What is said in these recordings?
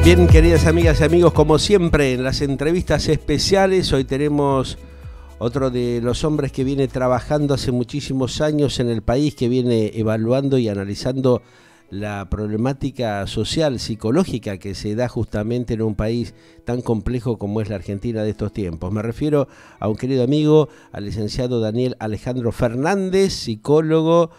Bien, queridas amigas y amigos, como siempre en las entrevistas especiales, hoy tenemos otro de los hombres que viene trabajando hace muchísimos años en el país, que viene evaluando y analizando la problemática social, psicológica que se da justamente en un país tan complejo como es la Argentina de estos tiempos. Me refiero a un querido amigo, al licenciado Daniel Alejandro Fernández, psicólogo,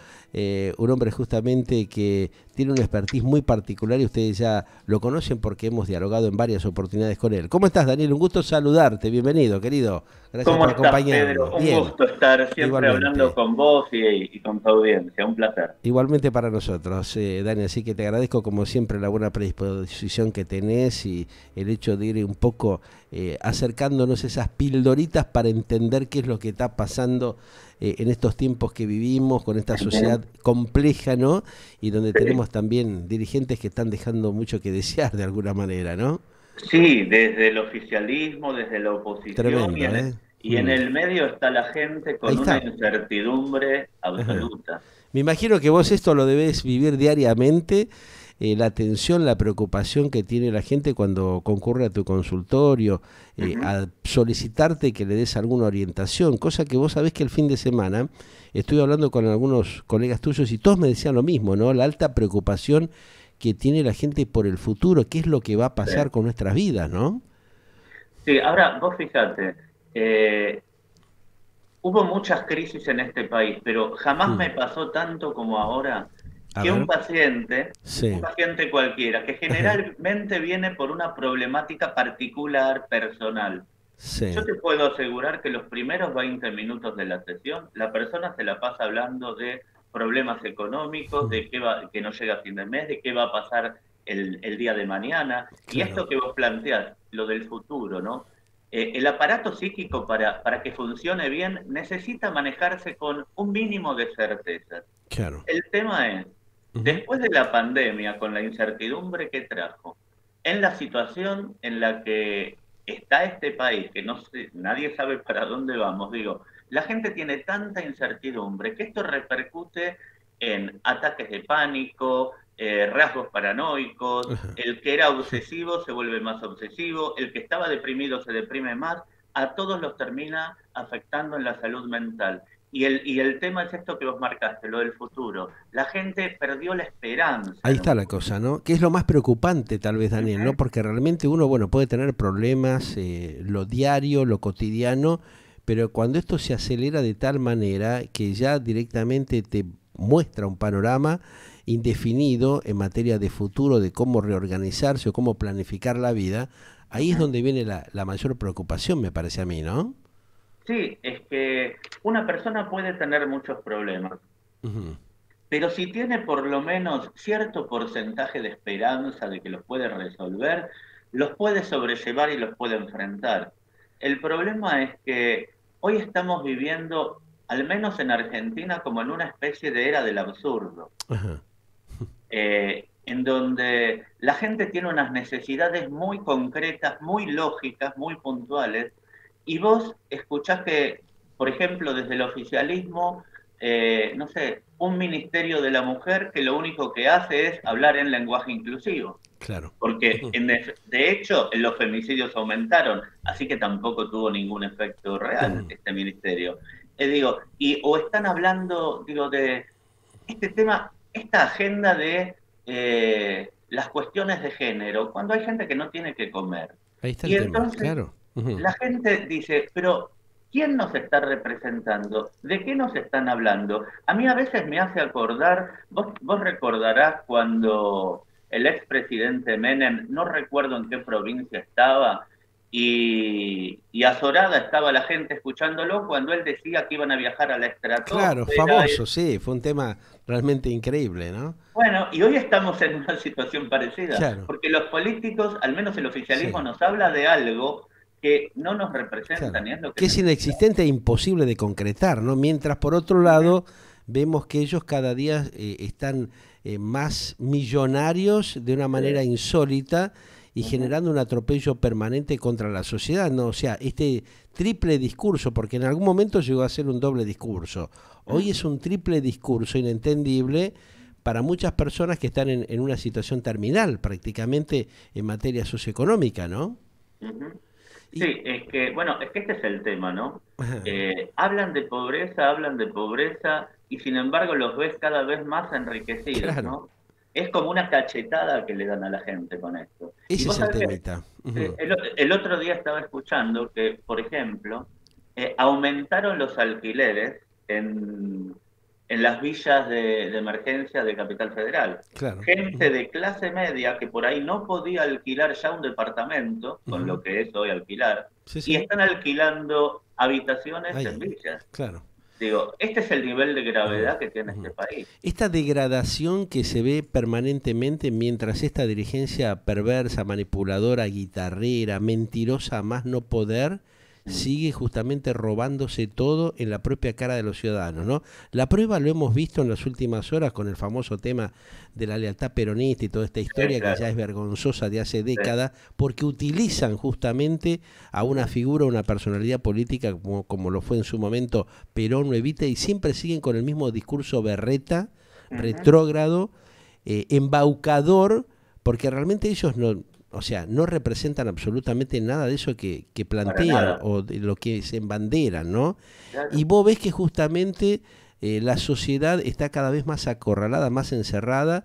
un hombre justamente que tiene una expertise muy particular y ustedes ya lo conocen porque hemos dialogado en varias oportunidades con él. ¿Cómo estás, Daniel? Un gusto saludarte. Bienvenido, querido. Gracias por acompañarnos. Pedro? Un Bien, gusto estar siempre hablando igualmente. con vos y con tu audiencia. Un placer. Igualmente para nosotros, Dani, así que te agradezco como siempre la buena predisposición que tenés y el hecho de ir un poco acercándonos esas pildoritas para entender qué es lo que está pasando en estos tiempos que vivimos, con esta sociedad compleja, ¿no? Y donde tenemos también dirigentes que están dejando mucho que desear de alguna manera, ¿no? Sí, desde el oficialismo, desde la oposición Tremendo, ¿eh? y en el medio está la gente Ahí con una está. incertidumbre Ajá. absoluta. Me imagino que vos esto lo debés vivir diariamente, la tensión, la preocupación que tiene la gente cuando concurre a tu consultorio, Ujú. a solicitarte que le des alguna orientación, cosa que vos sabés que el fin de semana estuve hablando con algunos colegas tuyos y todos me decían lo mismo, ¿no? La alta preocupación que tiene la gente por el futuro, qué es lo que va a Sí. pasar con nuestras vidas, ¿no? Sí, ahora vos fíjate, eh, hubo muchas crisis en este país, pero jamás Mm. me pasó tanto como ahora A que ver, un sí, paciente cualquiera, que ajá, generalmente viene por una problemática particular, personal. Yo sí, te puedo asegurar que los primeros 20 minutos de la sesión, la persona se la pasa hablando de problemas económicos, mm, de que no llega a fin de mes, de qué va a pasar el día de mañana. Y claro, esto que vos planteás, lo del futuro, ¿no? El aparato psíquico para que funcione bien necesita manejarse con un mínimo de certeza. claro. El tema es, Ujú. después de la pandemia, con la incertidumbre que trajo, en la situación en la que está este país, que no sé, nadie sabe para dónde vamos, digo, la gente tiene tanta incertidumbre que esto repercute en ataques de pánico, rasgos paranoicos, Ajá. el que era obsesivo se vuelve más obsesivo, el que estaba deprimido se deprime más, a todos los termina afectando en la salud mental. Y el tema es esto que vos marcaste, lo del futuro. La gente perdió la esperanza Ahí en un está la cosa, ¿no? Que es lo más preocupante tal vez, Daniel, ¿no? futuro. Porque realmente uno, bueno, puede tener problemas, lo diario, lo cotidiano, pero cuando esto se acelera de tal manera que ya directamente te muestra un panorama indefinido en materia de futuro, de cómo reorganizarse o cómo planificar la vida, ahí es donde viene la mayor preocupación, me parece a mí, ¿no? Sí, es que una persona puede tener muchos problemas, Ujú. pero si tiene por lo menos cierto porcentaje de esperanza de que los puede resolver, los puede sobrellevar y los puede enfrentar. El problema es que hoy estamos viviendo, al menos en Argentina, como en una especie de era del absurdo. Ajá. En donde la gente tiene unas necesidades muy concretas, muy lógicas, muy puntuales, y vos escuchás que, por ejemplo, desde el oficialismo, no sé, un ministerio de la mujer que lo único que hace es hablar en lenguaje inclusivo, Claro. porque Ujú. de hecho los femicidios aumentaron, así que tampoco tuvo ningún efecto real Ujú. este ministerio. Digo, o están hablando, digo, de este tema, esta agenda de las cuestiones de género, cuando hay gente que no tiene que comer. Ahí está el Y tema, entonces claro. Ujú. la gente dice, pero ¿quién nos está representando? ¿De qué nos están hablando? A mí a veces me hace acordar, vos recordarás cuando el expresidente Menem, no recuerdo en qué provincia estaba, y azorada estaba la gente escuchándolo cuando él decía que iban a viajar a la Claro, estratosfera. famoso, sí, fue un tema realmente increíble, ¿no? Bueno, y hoy estamos en una situación parecida, Claro, porque los políticos, al menos el oficialismo, sí, nos habla de algo que no nos representa claro. ni es lo que Que es necesitamos. inexistente e imposible de concretar, ¿no? Mientras por otro Uh -huh, lado vemos que ellos cada día están más millonarios de una manera sí, insólita y uh -huh, generando un atropello permanente contra la sociedad, ¿no? O sea, este triple discurso, porque en algún momento llegó a ser un doble discurso, hoy es un triple discurso inentendible para muchas personas que están en una situación terminal, prácticamente en materia socioeconómica, ¿no? Ujú. Y, Sí, es que, bueno, es que este es el tema, ¿no? ajá, Hablan de pobreza y sin embargo los ves cada vez más enriquecidos, claro, ¿no? Es como una cachetada que le dan a la gente con esto. Y ese es vos el sabés que temita. Ujú. el otro día estaba escuchando que, por ejemplo, aumentaron los alquileres en las villas de emergencia de Capital Federal. Claro. Gente Ujú, de clase media que por ahí no podía alquilar ya un departamento, con ujú. lo que es hoy alquilar, Sí, y sí. están alquilando habitaciones en Ahí, villas. claro. Digo, este es el nivel de Ujú, gravedad que tiene este ujú. país. Esta degradación que se ve permanentemente mientras esta dirigencia perversa, manipuladora, guitarrera, mentirosa a más no poder, Mm. sigue justamente robándose todo en la propia cara de los ciudadanos, ¿no? La prueba lo hemos visto en las últimas horas con el famoso tema de la lealtad peronista y toda esta Sí, historia que ya claro. es vergonzosa de hace Sí. décadas, porque utilizan justamente a una Ujú. figura, una personalidad política como lo fue en su momento Perón o Evita, y siempre siguen con el mismo discurso berreta, Ujú. retrógrado, embaucador, porque realmente ellos no, o sea, no representan absolutamente nada de eso que Para plantean nada. o de lo que se embanderan, ¿no? Y Claro. vos ves que justamente la sociedad está cada vez más acorralada, más encerrada,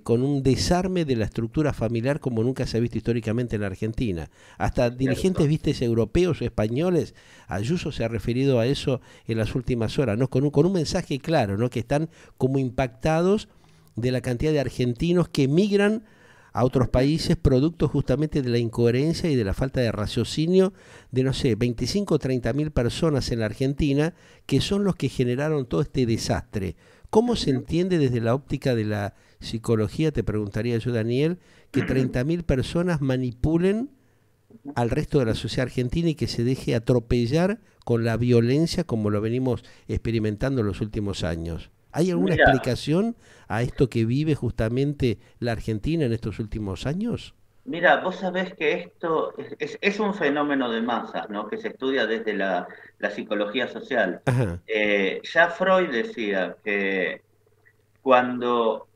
con un desarme de la estructura familiar como nunca se ha visto históricamente en la Argentina. Hasta Es dirigentes, cierto. vistes, europeos o españoles, Ayuso se ha referido a eso en las últimas horas, ¿no? Con un mensaje claro, ¿no? Que están como impactados de la cantidad de argentinos que emigran a otros Ujú. países producto justamente de la incoherencia y de la falta de raciocinio de, no sé, 25 o 30 mil personas en la Argentina que son los que generaron todo este desastre. ¿Cómo se Ujú. entiende desde la óptica de la psicología, te preguntaría yo, Daniel, que 30 mil personas manipulen al resto de la sociedad argentina y que se deje atropellar con la violencia como lo venimos experimentando en los últimos años? ¿Hay alguna Mira, explicación a esto que vive justamente la Argentina en estos últimos años? Mira, vos sabés que esto es un fenómeno de masas, ¿no? Que se estudia desde la psicología social. Ajá, Ya Freud decía que cuando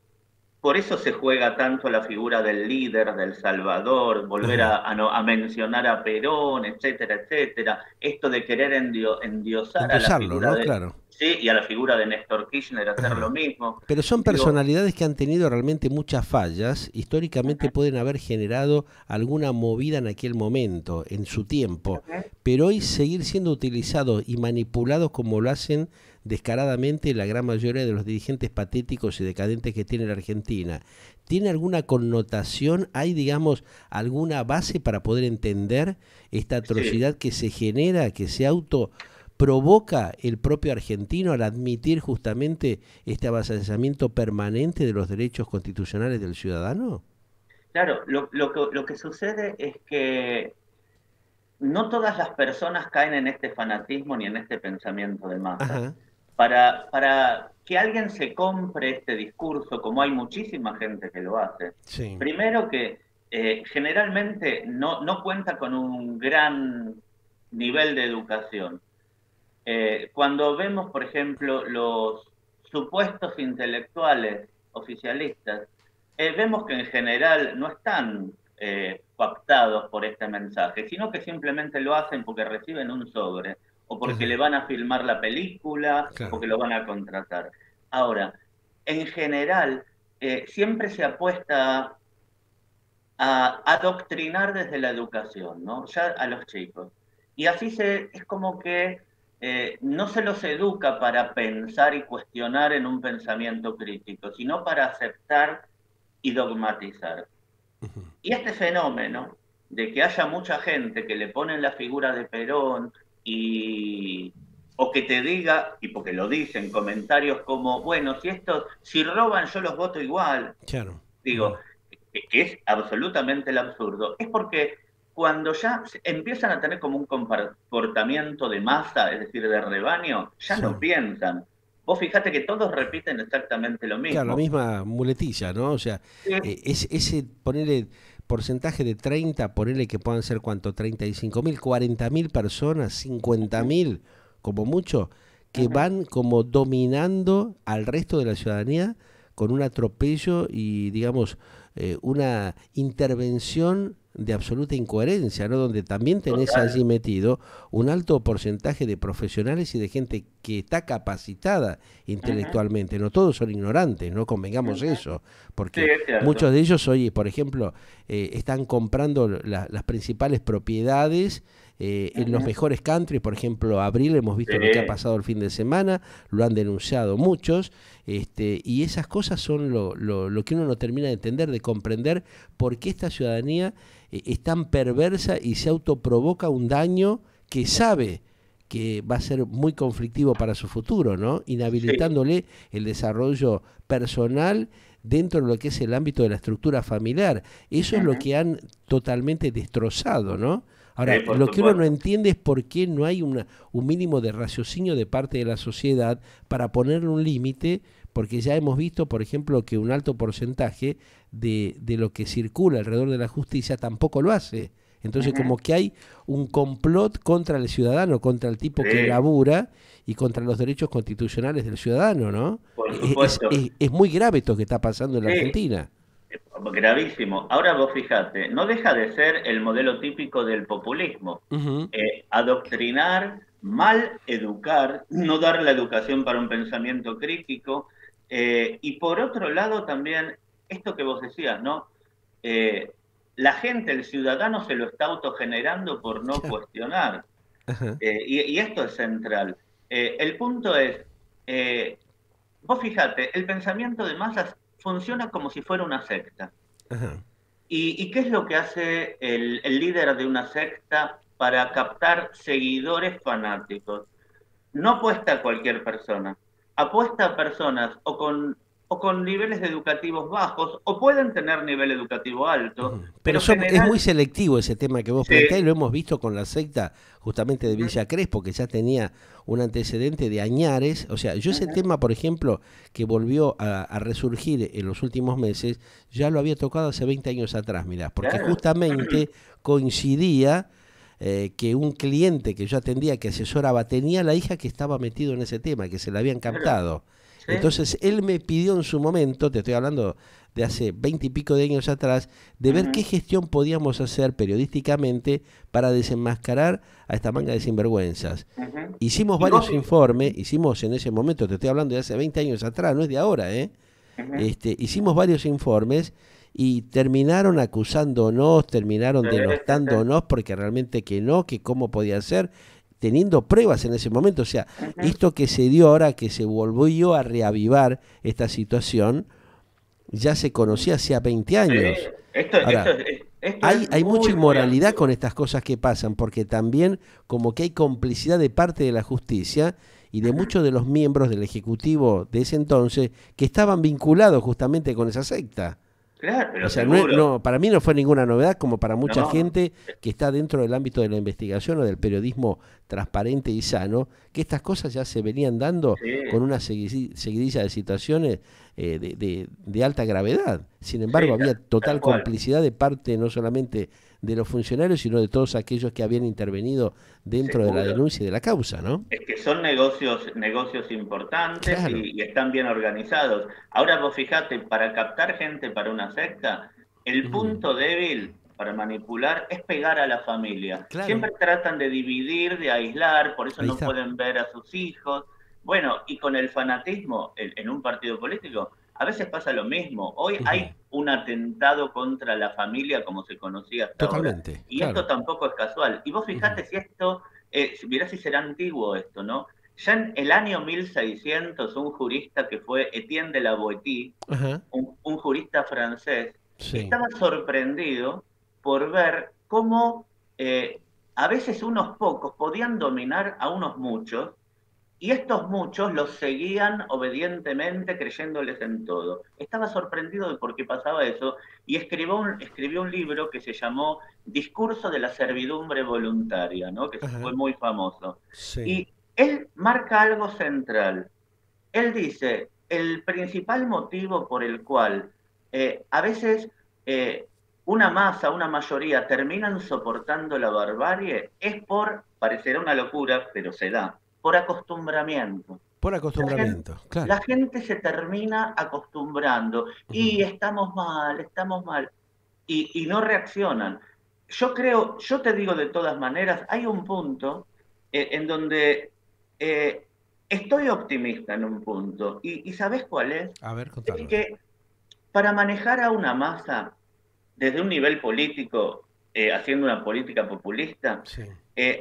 por eso se juega tanto la figura del líder, del salvador, volver ajá. a mencionar a Perón, etcétera, etcétera. Esto de querer endiosar a la Endiosarlo, figura ¿no? de, Claro. sí, y a la figura de Néstor Kirchner hacer lo Ajá. mismo. Pero son Digo, personalidades que han tenido realmente muchas fallas, históricamente pueden haber generado alguna movida en aquel momento, en su tiempo, pero hoy seguir siendo utilizados y manipulados como lo hacen descaradamente la gran mayoría de los dirigentes patéticos y decadentes que tiene la Argentina. ¿Tiene alguna connotación? ¿Hay, digamos, alguna base para poder entender esta sí, atrocidad que se genera, que se auto provoca el propio argentino al admitir justamente este avasallamiento permanente de los derechos constitucionales del ciudadano? claro, lo que sucede es que no todas las personas caen en este fanatismo ni en este pensamiento de masas. Ajá, Para que alguien se compre este discurso, como hay muchísima gente que lo hace, sí. primero que generalmente no cuenta con un gran nivel de educación. Cuando vemos, por ejemplo, los supuestos intelectuales oficialistas, vemos que en general no están coaptados por este mensaje, sino que simplemente lo hacen porque reciben un sobre, o porque le Ajá, van a filmar la película, o claro. porque lo van a contratar. Ahora, en general, siempre se apuesta a adoctrinar desde la educación, ¿no? Ya a los chicos. Y así es como que no se los educa para pensar y cuestionar en un pensamiento crítico, sino para aceptar y dogmatizar. Ujú. Y este fenómeno de que haya mucha gente que le ponen la figura de Perón y o que te diga, y porque lo dicen, comentarios como, bueno, si roban yo los voto igual, Claro. digo, Ujú. que es absolutamente el absurdo, es porque cuando ya empiezan a tener como un comportamiento de masa, es decir, de rebaño, ya Sí. no piensan. Vos fijate que todos repiten exactamente lo Claro, la mismo. misma muletilla, ¿no? O sea, Sí, ese ponerle porcentaje de 30, ponerle que puedan ser cuánto, 35 mil, 40 mil personas, 50 mil, como mucho, que uh -huh, van como dominando al resto de la ciudadanía con un atropello y, digamos, una intervención de absoluta incoherencia, ¿no? Donde también tenés allí Total. metido un alto porcentaje de profesionales y de gente que está capacitada Ujú, intelectualmente. No todos son ignorantes, no convengamos ujú. eso, Sí, porque es muchos cierto. de ellos hoy, por ejemplo, están comprando las principales propiedades en los Ujú. mejores countries. Por ejemplo, Abril, hemos Sí, visto lo que ha pasado el fin de semana, lo han denunciado muchos, y esas cosas son lo que uno no termina de entender, de comprender por qué esta ciudadanía es tan perversa y se autoprovoca un daño que sabe que va a ser muy conflictivo para su futuro, ¿no? sí. Inhabilitándole el desarrollo personal dentro de lo que es el ámbito de la estructura familiar. Eso es lo Ujú. que han totalmente destrozado, ¿no? Ahora, Sí, por lo que uno no supuesto. entiende es por qué no hay un mínimo de raciocinio de parte de la sociedad para ponerle un límite, porque ya hemos visto, por ejemplo, que un alto porcentaje de lo que circula alrededor de la justicia tampoco lo hace. Entonces, Ujú. como que hay un complot contra el ciudadano, contra el tipo que Sí, labura y contra los derechos constitucionales del ciudadano, ¿no? por supuesto. Es muy grave esto que está pasando en la Sí, Argentina. gravísimo. Ahora vos fíjate, no deja de ser el modelo típico del populismo. Ujú. Adoctrinar, mal educar, no dar la educación para un pensamiento crítico. Y por otro lado también, esto que vos decías, ¿no? Eh, la gente, el ciudadano se lo está autogenerando por no cuestionar. Ajá, Y esto es central. El punto es, eh, vos fíjate, el pensamiento de masas funciona como si fuera una secta. ajá. ¿Y qué es lo que hace el líder de una secta para captar seguidores fanáticos? No apuesta a cualquier persona, apuesta a personas o con niveles educativos bajos o pueden tener nivel educativo alto, Ujú. Pero pero es muy general, selectivo ese tema que vos planteás y sí, lo hemos visto con la secta justamente de uh -huh, Villa Crespo, que ya tenía un antecedente de añares. O sea, yo uh ese -huh, tema, por ejemplo, que volvió a resurgir en los últimos meses, ya lo había tocado hace 20 años atrás, mirá, porque claro, justamente coincidía que un cliente que yo atendía, que asesoraba, tenía la hija que estaba metido en ese tema, que se la habían claro, captado. sí, Entonces él me pidió en su momento, te estoy hablando de hace 20 y pico de años atrás, de uh ver -huh, qué gestión podíamos hacer periodísticamente para desenmascarar a esta manga de sinvergüenzas. uh -huh. Hicimos Y vos, varios informes, hicimos en ese momento, te estoy hablando de hace 20 años atrás, no es de ahora, ¿eh? uh -huh, Hicimos varios informes y terminaron acusándonos, terminaron sí, sí, sí, denostándonos porque realmente que no, que cómo podía ser, teniendo pruebas en ese momento. O sea, uh -huh, esto que se dio ahora, que se volvió a reavivar esta situación, ya se uh -huh. conocía hacía 20 Sí, años. esto, Ahora, esto es hay mucha muy, muy inmoralidad con antiguo. estas cosas que pasan, porque también como que hay complicidad de parte de la justicia y Uh de -huh. muchos de los miembros del Ejecutivo de ese entonces que estaban vinculados justamente con esa secta. Claro, O pero sea, seguro. para mí no fue ninguna novedad, como para mucha No, gente que está dentro del ámbito de la investigación o del periodismo transparente y sano, que estas cosas ya se venían dando con sí, una seguidilla de situaciones de alta gravedad. Sin embargo, sí, había tal total cual. complicidad de parte no solamente de los funcionarios, sino de todos aquellos que habían intervenido dentro de la Seguro. denuncia y de la causa, ¿no? Es que son negocios, negocios importantes Claro. y están bien organizados. Ahora vos fijate, para captar gente para una secta, el Ujú. punto débil para manipular es pegar a la familia. Claro, Siempre tratan de dividir, de aislar, por eso ahí no está. pueden ver a sus hijos. Bueno, y con el fanatismo en un partido político, a veces pasa lo mismo. Hoy Ujú. hay un atentado contra la familia como se conocía hasta ahora. Totalmente, Y esto claro. tampoco es casual. Y vos Ujú. fijate si esto mirá si será antiguo esto, ¿no? Ya en el año 1600, un jurista que fue Etienne de la Boétie, Ajá, un jurista francés, sí. estaba sorprendido por ver cómo a veces unos pocos podían dominar a unos muchos y estos muchos los seguían obedientemente creyéndoles en todo. Estaba sorprendido de por qué pasaba eso y escribió un libro que se llamó Discurso de la servidumbre voluntaria, ¿no? Que fue Ajá, muy famoso. sí. Y él marca algo central. Él dice, el principal motivo por el cual a veces una masa, una mayoría terminan soportando la barbarie es por, parecerá una locura, pero se da, por acostumbramiento. Por La gente, acostumbramiento, claro. la gente se termina acostumbrando y Ujú. estamos mal, y no reaccionan. Yo creo, yo te digo de todas maneras, hay un punto en donde eh, estoy optimista en un punto, y ¿sabes cuál es? A ver, Es contanos. que para manejar a una masa desde un nivel político, haciendo una política populista, Sí.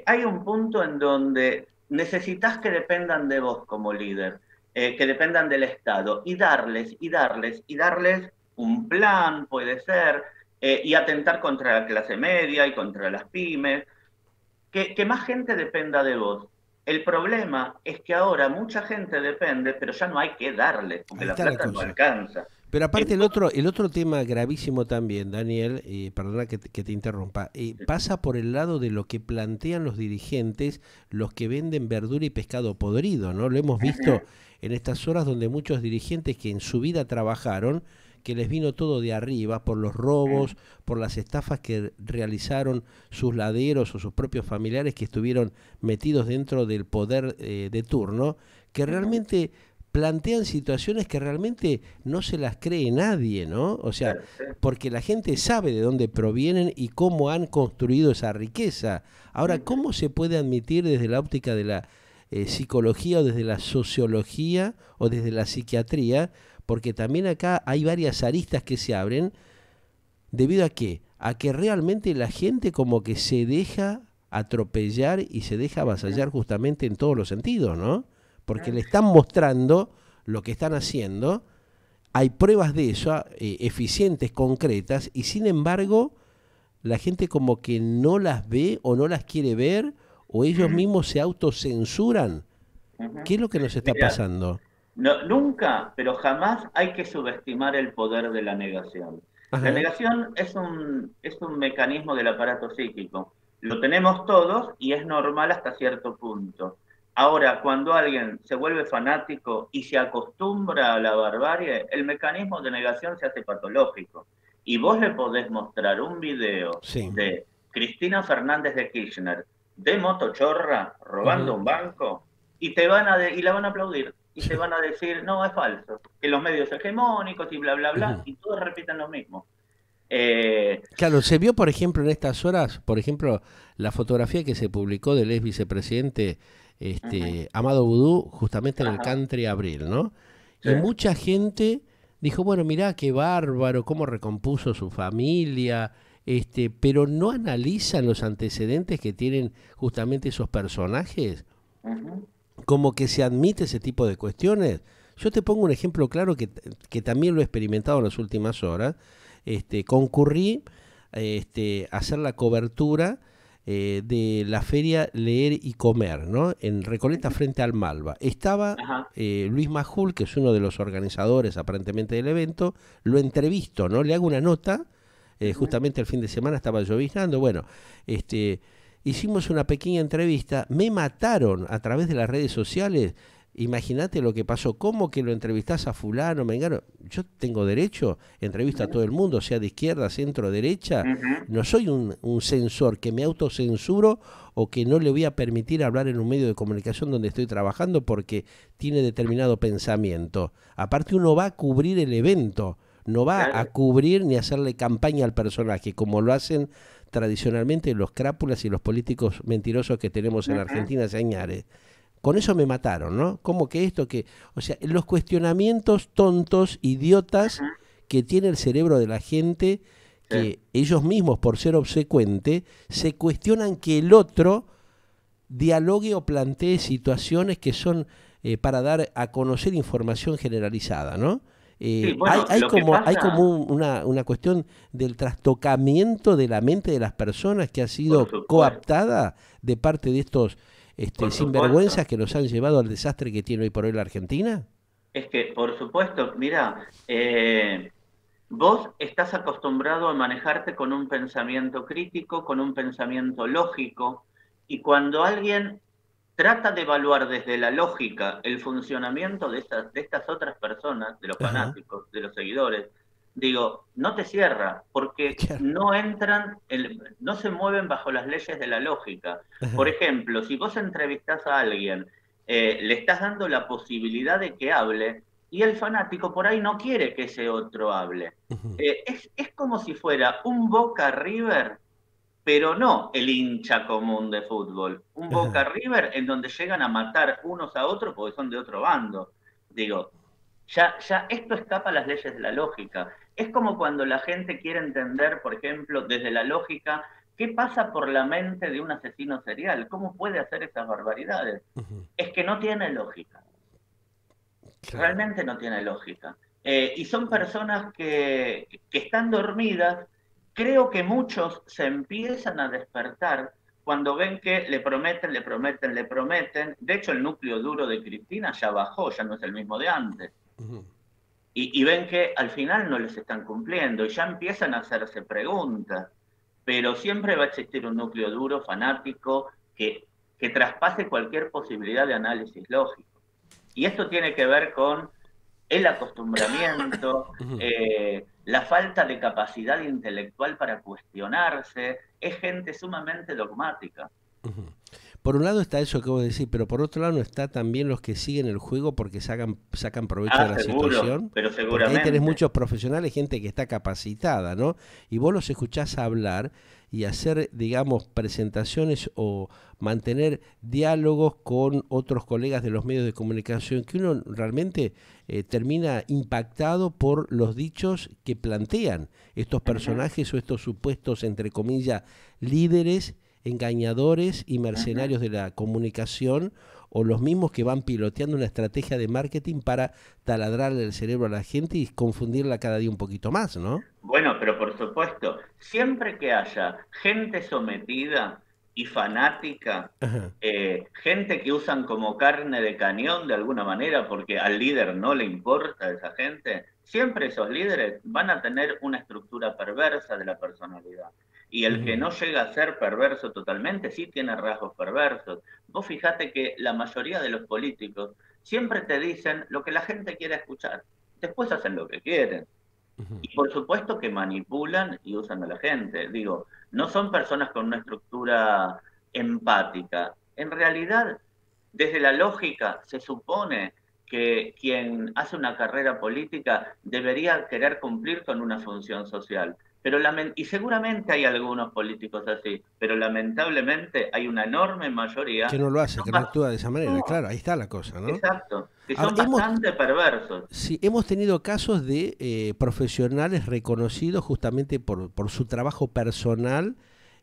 hay un punto en donde necesitas que dependan de vos como líder, que dependan del Estado, y darles, y darles, y darles un plan, puede ser, y atentar contra la clase media y contra las pymes, que más gente dependa de vos. El problema es que ahora mucha gente depende, pero ya no hay que darles, porque Ahí la está la plata no cosa. alcanza. Pero aparte Entonces, el otro tema gravísimo también, Daniel, perdona que te interrumpa, pasa por el lado de lo que plantean los dirigentes, los que venden verdura y pescado podrido, ¿no? Lo hemos visto en estas horas donde muchos dirigentes que en su vida trabajaron, que les vino todo de arriba por los robos, por las estafas que realizaron sus laderos o sus propios familiares que estuvieron metidos dentro del poder de turno, que realmente plantean situaciones que realmente no se las cree nadie, ¿no? O sea, porque la gente sabe de dónde provienen y cómo han construido esa riqueza. Ahora, ¿cómo se puede admitir desde la óptica de la psicología o desde la sociología o desde la psiquiatría? Porque también acá hay varias aristas que se abren debido a qué? A que realmente la gente como que se deja atropellar y se deja avasallar justamente en todos los sentidos, ¿no? Porque le están mostrando lo que están haciendo, hay pruebas de eso, eficientes, concretas, y sin embargo la gente como que no las ve o no las quiere ver, o ellos mismos se autocensuran. ¿Qué es lo que nos está mira, pasando? no, nunca, pero jamás hay que subestimar el poder de la negación. La Ajá. negación es un mecanismo del aparato psíquico. Lo tenemos todos y es normal hasta cierto punto. Ahora, cuando alguien se vuelve fanático y se acostumbra a la barbarie, el mecanismo de negación se hace patológico. Y vos le podés mostrar un video Sí. de Cristina Fernández de Kirchner de motochorra robando Ujú. un banco y y la van a aplaudir y te van a decir, no, es falso, que los medios hegemónicos y bla, bla, bla, Ujú. y todos repiten lo mismo. Eh, Claro, se vio, por ejemplo, en estas horas, por ejemplo, la fotografía que se publicó del ex vicepresidente uh-huh, Amado Vudú, justamente en el ajá, Country Abril, ¿no? sí, Y mucha gente dijo, bueno, mirá qué bárbaro, cómo recompuso su familia, pero no analizan los antecedentes que tienen justamente esos personajes, uh-huh, como que se admite ese tipo de cuestiones. Yo te pongo un ejemplo claro que también lo he experimentado en las últimas horas. Concurrí a hacer la cobertura de la feria Leer y Comer, ¿no? En Recoleta uh-huh, frente al Malva. Estaba ajá, Luis Majul, que es uno de los organizadores aparentemente del evento, lo entrevisto, ¿no? Le hago una nota, uh-huh, justamente el fin de semana estaba lloviznando, bueno, hicimos una pequeña entrevista, me mataron a través de las redes sociales. Imagínate lo que pasó, ¿cómo que lo entrevistás a fulano, mengano? Yo tengo derecho, entrevisto a todo el mundo, sea de izquierda, centro, derecha. uh-huh, No soy un censor que me autocensuro o que no le voy a permitir hablar en un medio de comunicación donde estoy trabajando porque tiene determinado pensamiento. Aparte uno va a cubrir el evento, no va a claro, cubrir ni a hacerle campaña al personaje, como lo hacen tradicionalmente los crápulas y los políticos mentirosos que tenemos en uh-huh, Argentina hace años. Con eso me mataron, ¿no? ¿Cómo que esto que, o sea, los cuestionamientos tontos, idiotas uh-huh, que tiene el cerebro de la gente, sí, que ellos mismos por ser obsecuente se cuestionan que el otro dialogue o plantee situaciones que son para dar a conocer información generalizada, ¿no? sí, bueno, lo que Hay como pasa, una cuestión del trastocamiento de la mente de las personas que ha por sido supuesto, coaptada de parte de estos por sinvergüenzas supuesto, que nos han llevado al desastre que tiene hoy por hoy la Argentina. es que, por supuesto, mira, vos estás acostumbrado a manejarte con un pensamiento crítico, con un pensamiento lógico, y cuando alguien trata de evaluar desde la lógica el funcionamiento de estas otras personas, de los Ajá, fanáticos, de los seguidores, digo, no te cierra, porque claro. no entran, no se mueven bajo las leyes de la lógica. Por Ajá, ejemplo, si vos entrevistás a alguien le estás dando la posibilidad de que hable y el fanático por ahí no quiere que ese otro hable. Es como si fuera un Boca River, pero no el hincha común de fútbol. Un Boca Ajá. River en donde llegan a matar unos a otros porque son de otro bando. Digo, ya esto escapa a las leyes de la lógica. Es como cuando la gente quiere entender, por ejemplo, desde la lógica, qué pasa por la mente de un asesino serial, cómo puede hacer esas barbaridades. Es que no tiene lógica, Claro. realmente no tiene lógica. Y son personas que están dormidas, creo que muchos se empiezan a despertar cuando ven que le prometen, le prometen, le prometen. De hecho, el núcleo duro de Cristina ya bajó, ya no es el mismo de antes. Y ven que al final no les están cumpliendo y ya empiezan a hacerse preguntas, pero siempre va a existir un núcleo duro, fanático, que traspase cualquier posibilidad de análisis lógico. Y esto tiene que ver con el acostumbramiento, la falta de capacidad intelectual para cuestionarse, es gente sumamente dogmática. Por un lado está eso que vos decís, pero por otro lado no está también los que siguen el juego porque sacan provecho de Ah, la seguro, situación, pero porque ahí tenés seguramente. muchos profesionales, gente que está capacitada, ¿no? Y vos los escuchás hablar y hacer, digamos, presentaciones o mantener diálogos con otros colegas de los medios de comunicación, que uno realmente termina impactado por los dichos que plantean estos Uh -huh, personajes o estos supuestos, entre comillas, líderes engañadores y uh -huh. mercenarios de la comunicación o los mismos que van piloteando una estrategia de marketing para taladrarle el cerebro a la gente y confundirla cada día un poquito más, ¿no? Bueno, pero por supuesto, siempre que haya gente sometida y fanática, Ajá. gente que usan como carne de cañón de alguna manera porque al líder no le importa a esa gente, siempre esos líderes van a tener una estructura perversa de la personalidad. Y el que Ujú. no llega a ser perverso totalmente, sí tiene rasgos perversos. Vos fijate que la mayoría de los políticos siempre te dicen lo que la gente quiere escuchar. Después hacen lo que quieren. Ujú. Y por supuesto que manipulan y usan a la gente. Digo, no son personas con una estructura empática. En realidad, desde la lógica, se supone que quien hace una carrera política debería querer cumplir con una función social. Pero y seguramente hay algunos políticos así, pero lamentablemente hay una enorme mayoría Que no lo que hace, son que no actúa de esa manera, no, claro, ahí está la cosa, ¿no? exacto, que Ahora, son bastante perversos. sí, hemos tenido casos de profesionales reconocidos justamente por su trabajo personal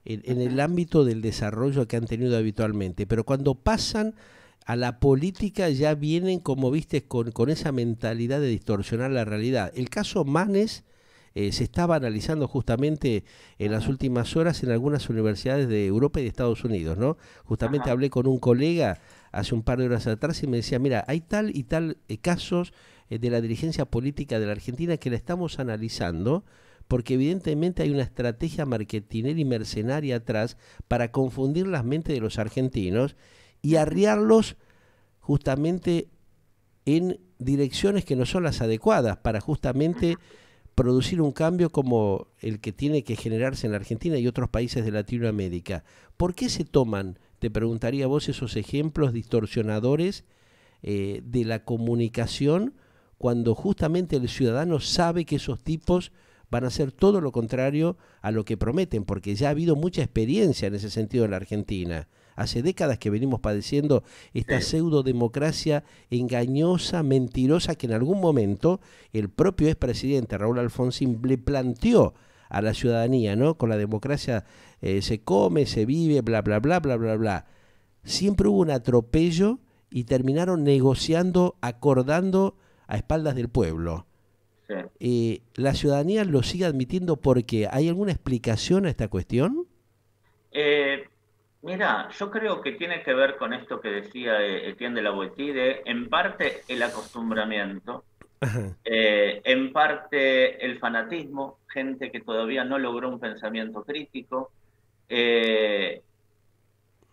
en el Ujú. ámbito del desarrollo que han tenido habitualmente, pero cuando pasan a la política ya vienen, como viste, con esa mentalidad de distorsionar la realidad. El caso Manes se estaba analizando justamente en las Ajá, últimas horas en algunas universidades de Europa y de Estados Unidos, ¿no? Justamente ajá. hablé con un colega hace un par de horas atrás y me decía, mira, hay tal y tal casos de la dirigencia política de la Argentina que la estamos analizando porque evidentemente hay una estrategia marketinera y mercenaria atrás para confundir las mentes de los argentinos y Ujú. arriarlos justamente en direcciones que no son las adecuadas para justamente producir un cambio como el que tiene que generarse en la Argentina y otros países de Latinoamérica. ¿Por qué se toman, te preguntaría vos, esos ejemplos distorsionadores de la comunicación cuando justamente el ciudadano sabe que esos tipos van a hacer todo lo contrario a lo que prometen? Porque ya ha habido mucha experiencia en ese sentido en la Argentina. Hace décadas que venimos padeciendo esta Sí. pseudo-democracia engañosa, mentirosa, que en algún momento el propio expresidente Raúl Alfonsín le planteó a la ciudadanía, ¿no? Con la democracia se come, se vive, bla, bla, bla, bla, bla, bla. Siempre hubo un atropello y terminaron negociando, acordando a espaldas del pueblo. Sí. ¿La ciudadanía lo sigue admitiendo porque hay alguna explicación a esta cuestión? Eh, Mira, yo creo que tiene que ver con esto que decía Etienne de la Boétie, en parte el acostumbramiento, Ajá. en parte el fanatismo, gente que todavía no logró un pensamiento crítico, eh,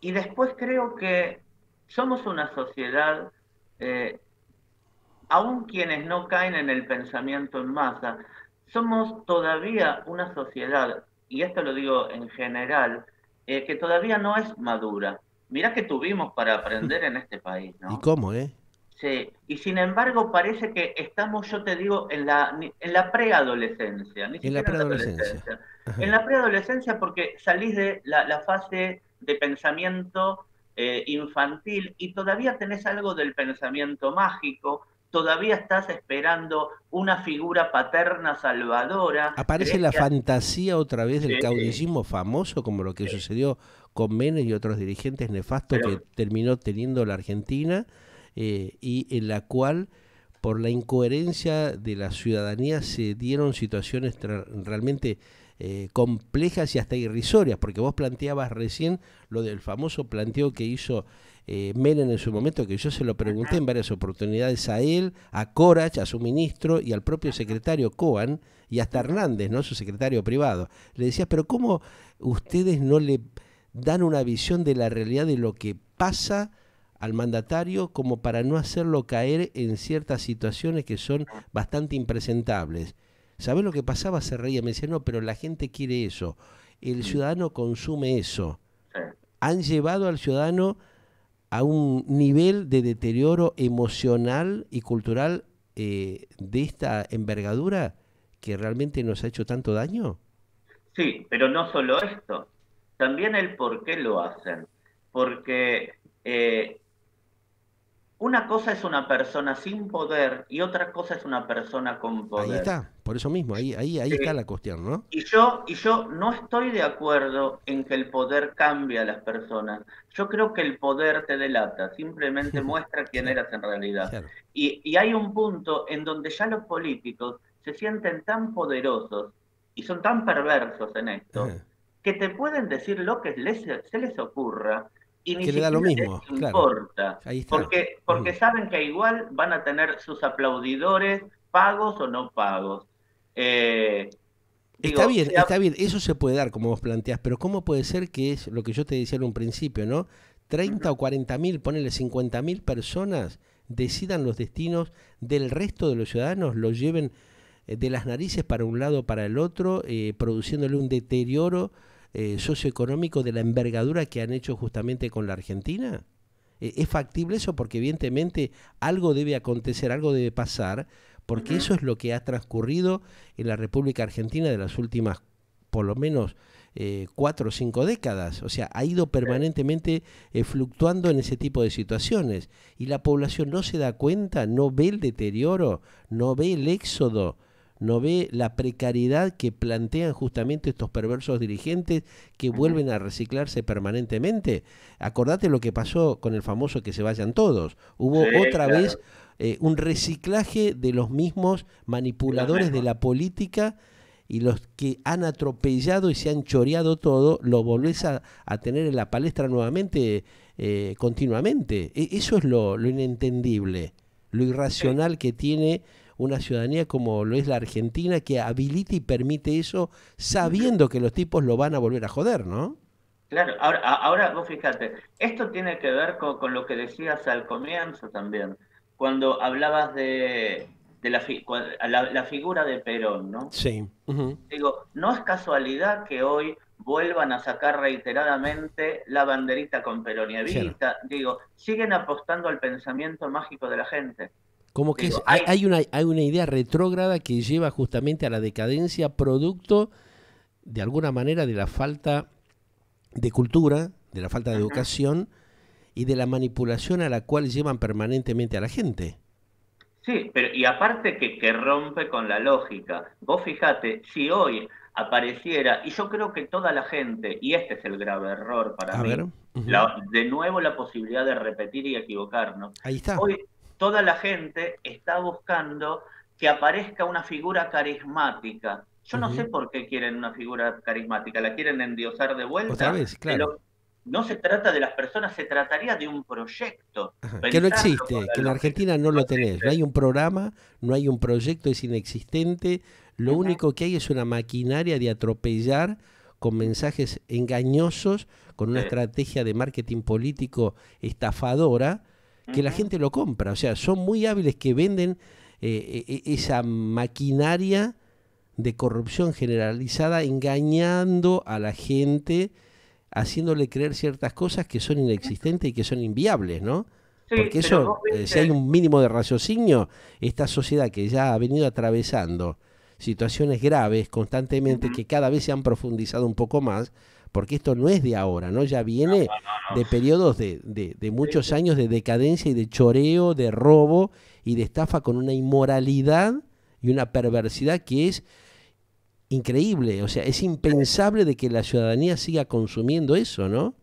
y después creo que somos una sociedad, eh, aun quienes no caen en el pensamiento en masa, somos todavía una sociedad, y esto lo digo en general, que todavía no es madura. mirá que tuvimos para aprender en este país, ¿Y ¿no? cómo, eh? Sí, y sin embargo parece que estamos, yo te digo, en la preadolescencia, ni En la siquiera en la preadolescencia. adolescencia. En Ajá. la preadolescencia porque salís de la fase de pensamiento infantil y todavía tenés algo del pensamiento mágico, todavía estás esperando una figura paterna salvadora, Aparece crees la que... fantasía otra vez del Sí, caudillismo famoso, como lo que sí, sucedió con Menem y otros dirigentes nefastos que pero terminó teniendo la Argentina, y en la cual, por la incoherencia de la ciudadanía, se dieron situaciones realmente complejas y hasta irrisorias, porque vos planteabas recién lo del famoso planteo que hizo Menem en su momento, que yo se lo pregunté en varias oportunidades a él, a Corach, a su ministro y al propio secretario Coan, y hasta Hernández, ¿no? Su secretario privado. Le decía, pero ¿cómo ustedes no le dan una visión de la realidad de lo que pasa al mandatario como para no hacerlo caer en ciertas situaciones que son bastante impresentables? ¿Sabés lo que pasaba? Se reía, me decía, no, pero la gente quiere eso, el ciudadano consume eso. sí. Han llevado al ciudadano a un nivel de deterioro emocional y cultural de esta envergadura que realmente nos ha hecho tanto daño. Sí, pero no solo esto, también el por qué lo hacen. Porque eh, una cosa es una persona sin poder y otra cosa es una persona con Ahí poder. está, por eso mismo, ahí está Eh, la cuestión, ¿no? y yo no estoy de acuerdo en que el poder cambie a las personas. Yo creo que el poder te delata, simplemente muestra quién Claro, eras en realidad. claro. Y hay un punto en donde ya los políticos se sienten tan poderosos y son tan perversos en esto, Ajá. que te pueden decir lo que se les ocurra y ni Que le da lo siquiera les mismo, claro. importa, Ahí está. porque Ujú. saben que igual van a tener sus aplaudidores pagos o no pagos. Eh, Digo, Está bien, eso se puede dar como vos planteás, pero ¿cómo puede ser que es lo que yo te decía en un principio, ¿no? 30 o 40.000, ponele 50.000 personas decidan los destinos del resto de los ciudadanos, los lleven de las narices para un lado o para el otro, produciéndole un deterioro socioeconómico de la envergadura que han hecho justamente con la Argentina? ¿Es factible eso? Porque evidentemente algo debe acontecer, algo debe pasar, porque ujú, eso es lo que ha transcurrido en la República Argentina de las últimas, por lo menos, 4 o 5 décadas. O sea, ha ido permanentemente fluctuando en ese tipo de situaciones. Y la población no se da cuenta, no ve el deterioro, no ve el éxodo, no ve la precariedad que plantean justamente estos perversos dirigentes que ujú. vuelven a reciclarse permanentemente. Acordate lo que pasó con el famoso que se vayan todos. Sí, Hubo otra vez claro, un reciclaje de los mismos de los manipuladores de mismos. la política, y los que han atropellado y se han choreado todo, lo volvés a tener en la palestra nuevamente continuamente. Eso es lo inentendible, lo Sí, irracional que tiene una ciudadanía como lo es la Argentina, que habilita y permite eso ujú. sabiendo que los tipos lo van a volver a joder, ¿no? Claro, ahora vos fíjate, esto tiene que ver con lo que decías al comienzo también, cuando hablabas de la figura de Perón, ¿no? Sí. Ujú. Digo, no es casualidad que hoy vuelvan a sacar reiteradamente la banderita con Perón y Claro. Evita, digo, siguen apostando al pensamiento mágico de la gente. Como que Digo, hay, hay una idea retrógrada que lleva justamente a la decadencia, producto de alguna manera de la falta de cultura, de la falta de ujú. educación y de la manipulación a la cual llevan permanentemente a la gente. Sí, pero y aparte que rompe con la lógica. Vos fijate, si hoy apareciera, y yo creo que toda la gente, y este es el grave error para A ver, mí, ujú, de nuevo la posibilidad de repetir y equivocarnos. ahí está. Hoy toda la gente está buscando que aparezca una figura carismática. Yo no sé Ujú. por qué quieren una figura carismática, la quieren endiosar de Otra vuelta. vez, claro. No se trata de las personas, se trataría de un proyecto. Ajá. Que no Pensarlo con existe, que la en la lógica. Argentina no No lo tenés. No existe. hay un programa, no hay un proyecto, es inexistente. Lo Ujú, único que hay es una maquinaria de atropellar con mensajes engañosos, con una sí, estrategia de marketing político estafadora, que la ujú, gente lo compra. O sea, son muy hábiles que venden esa maquinaria de corrupción generalizada, engañando a la gente, haciéndole creer ciertas cosas que son inexistentes y que son inviables, ¿no? Sí, Porque pero eso, vos si hay viste, un mínimo de raciocinio, esta sociedad que ya ha venido atravesando situaciones graves constantemente, ujú, que cada vez se han profundizado un poco más, porque esto no es de ahora, ¿no? Ya viene no, no, de periodos de sí, muchos sí. años de decadencia y de choreo, de robo y de estafa con una inmoralidad y una perversidad que es increíble. O sea, es impensable de que la ciudadanía siga consumiendo eso, ¿no?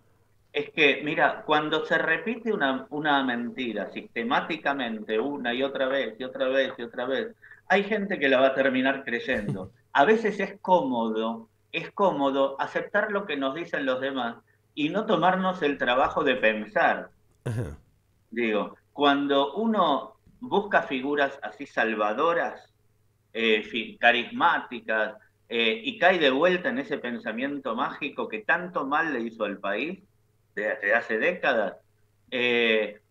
Es que, mira, cuando se repite una mentira sistemáticamente una y otra vez y otra vez y otra vez, hay gente que la va a terminar creyendo. A veces es cómodo aceptar lo que nos dicen los demás y no tomarnos el trabajo de pensar. Ajá. Digo, cuando uno busca figuras así salvadoras, carismáticas, y cae de vuelta en ese pensamiento mágico que tanto mal le hizo al país desde hace décadas,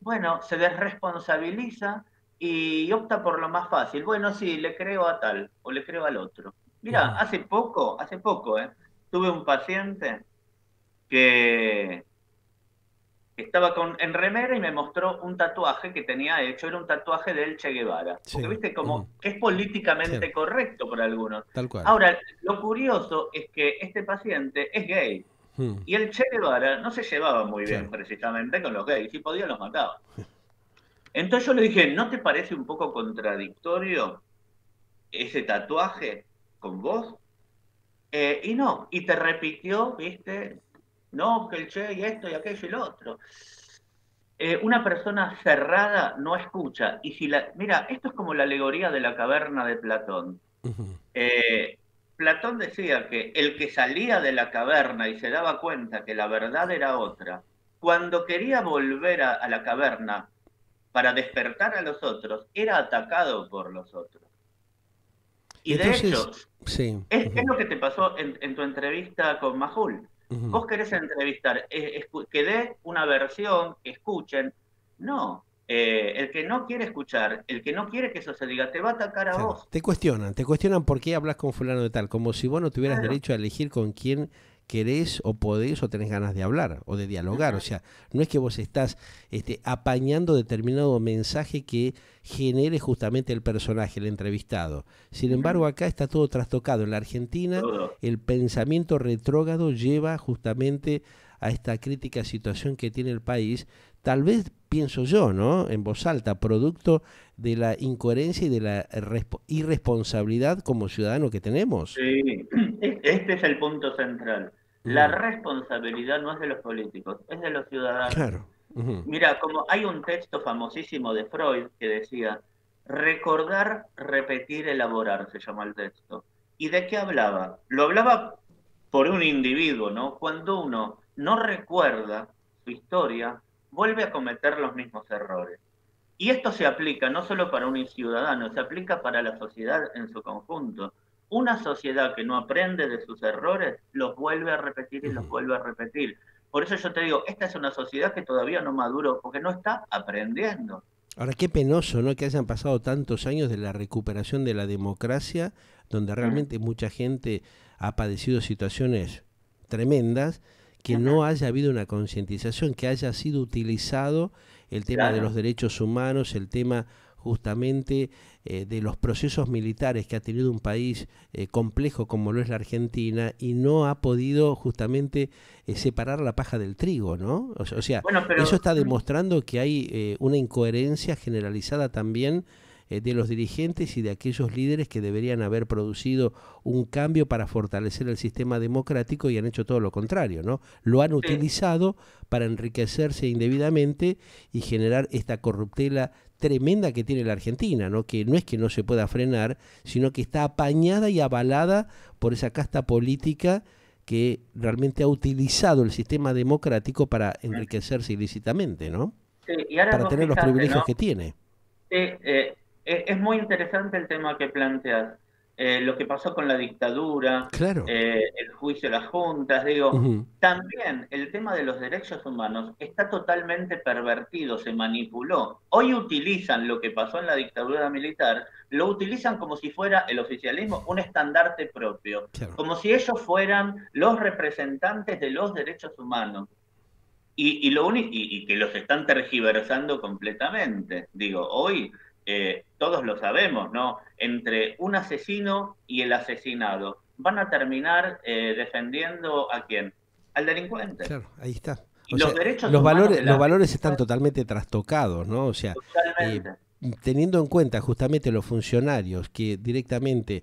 bueno, se desresponsabiliza y opta por lo más fácil. Bueno, sí, le creo a tal o le creo al otro. Mira, Ujú. hace poco, tuve un paciente que estaba en remera y me mostró un tatuaje que tenía hecho, era un tatuaje del Che Guevara, porque Sí. viste Ujú. como que es Sí, políticamente correcto para algunos. tal cual. Ahora, lo curioso es que este paciente es gay Mm, y el Che Guevara no se llevaba muy bien claro. precisamente con los gays, si podía los mataba. Entonces yo le dije, ¿no te parece un poco contradictorio ese tatuaje con vos? Y no, y te repitió, viste, no, que el Che y esto y aquello y lo otro. Una persona cerrada no escucha. Y si mira, esto es como la alegoría de la caverna de Platón. Ujú. Eh, Platón decía que el que salía de la caverna y se daba cuenta que la verdad era otra, cuando quería volver a la caverna para despertar a los otros, era atacado por los otros. Y de Entonces, hecho, sí. es Ujú, lo que te pasó en tu entrevista con Majul. ujú. Vos querés entrevistar, que dé una versión, que escuchen. No, el que no quiere escuchar, el que no quiere que eso se diga, te va a atacar a Claro, vos. te cuestionan por qué hablas con fulano de tal, como si vos no tuvieras Claro. derecho a elegir con quién querés o podés o tenés ganas de hablar o de dialogar. O sea, no es que vos estás apañando determinado mensaje que genere justamente el personaje, el entrevistado. Sin embargo, Ujú. acá está todo trastocado. En la Argentina, Todo. el pensamiento retrógrado lleva justamente a esta crítica situación que tiene el país. Tal vez, pienso yo, ¿no? En voz alta, producto de la incoherencia y de la irresponsabilidad como ciudadano que tenemos. Sí, este es el punto central. La Mm, responsabilidad no es de los políticos, es de los ciudadanos. claro. Ujú, Mira, como hay un texto famosísimo de Freud que decía, recordar, repetir, elaborar, se llama el texto. ¿Y de qué hablaba? Lo hablaba por un individuo, ¿no? Cuando uno no recuerda su historia, vuelve a cometer los mismos errores. Y esto se aplica no solo para un ciudadano, se aplica para la sociedad en su conjunto. Una sociedad que no aprende de sus errores los vuelve a repetir y los ujú. vuelve a repetir. Por eso yo te digo, esta es una sociedad que todavía no maduró porque no está aprendiendo. Ahora, qué penoso, ¿no? Que hayan pasado tantos años de la recuperación de la democracia, donde Mm, realmente mucha gente ha padecido situaciones tremendas, que ujú, no haya habido una concientización, que haya sido utilizado el tema de los claro. derechos humanos, el tema justamente de los procesos militares que ha tenido un país complejo como lo es la Argentina y no ha podido justamente separar la paja del trigo, ¿no? O sea, Bueno, eso pero está demostrando que hay una incoherencia generalizada también de los dirigentes y de aquellos líderes que deberían haber producido un cambio para fortalecer el sistema democrático y han hecho todo lo contrario, ¿no? Lo han sí, utilizado para enriquecerse indebidamente y generar esta corruptela tremenda que tiene la Argentina, ¿no? Que no es que no se pueda frenar, sino que está apañada y avalada por esa casta política que realmente ha utilizado el sistema democrático para enriquecerse ilícitamente, ¿no? sí. Y ahora Para vos tener los fijate, privilegios ¿no? que tiene. Sí, es muy interesante el tema que planteas. lo que pasó con la dictadura, Claro. el juicio de las juntas, digo, Ujú. también el tema de los derechos humanos está totalmente pervertido, se manipuló. Hoy utilizan lo que pasó en la dictadura militar, lo utilizan como si fuera el oficialismo un estandarte propio, Claro. como si ellos fueran los representantes de los derechos humanos. Y que los están tergiversando completamente. Digo, hoy todos lo sabemos, ¿no? Entre un asesino y el asesinado, van a terminar defendiendo ¿a quién? Al delincuente. Claro, ahí está. Y O sea, los derechos humanos de los las valores están víctimas, totalmente trastocados, ¿no? O sea, eh, totalmente. teniendo en cuenta justamente los funcionarios que directamente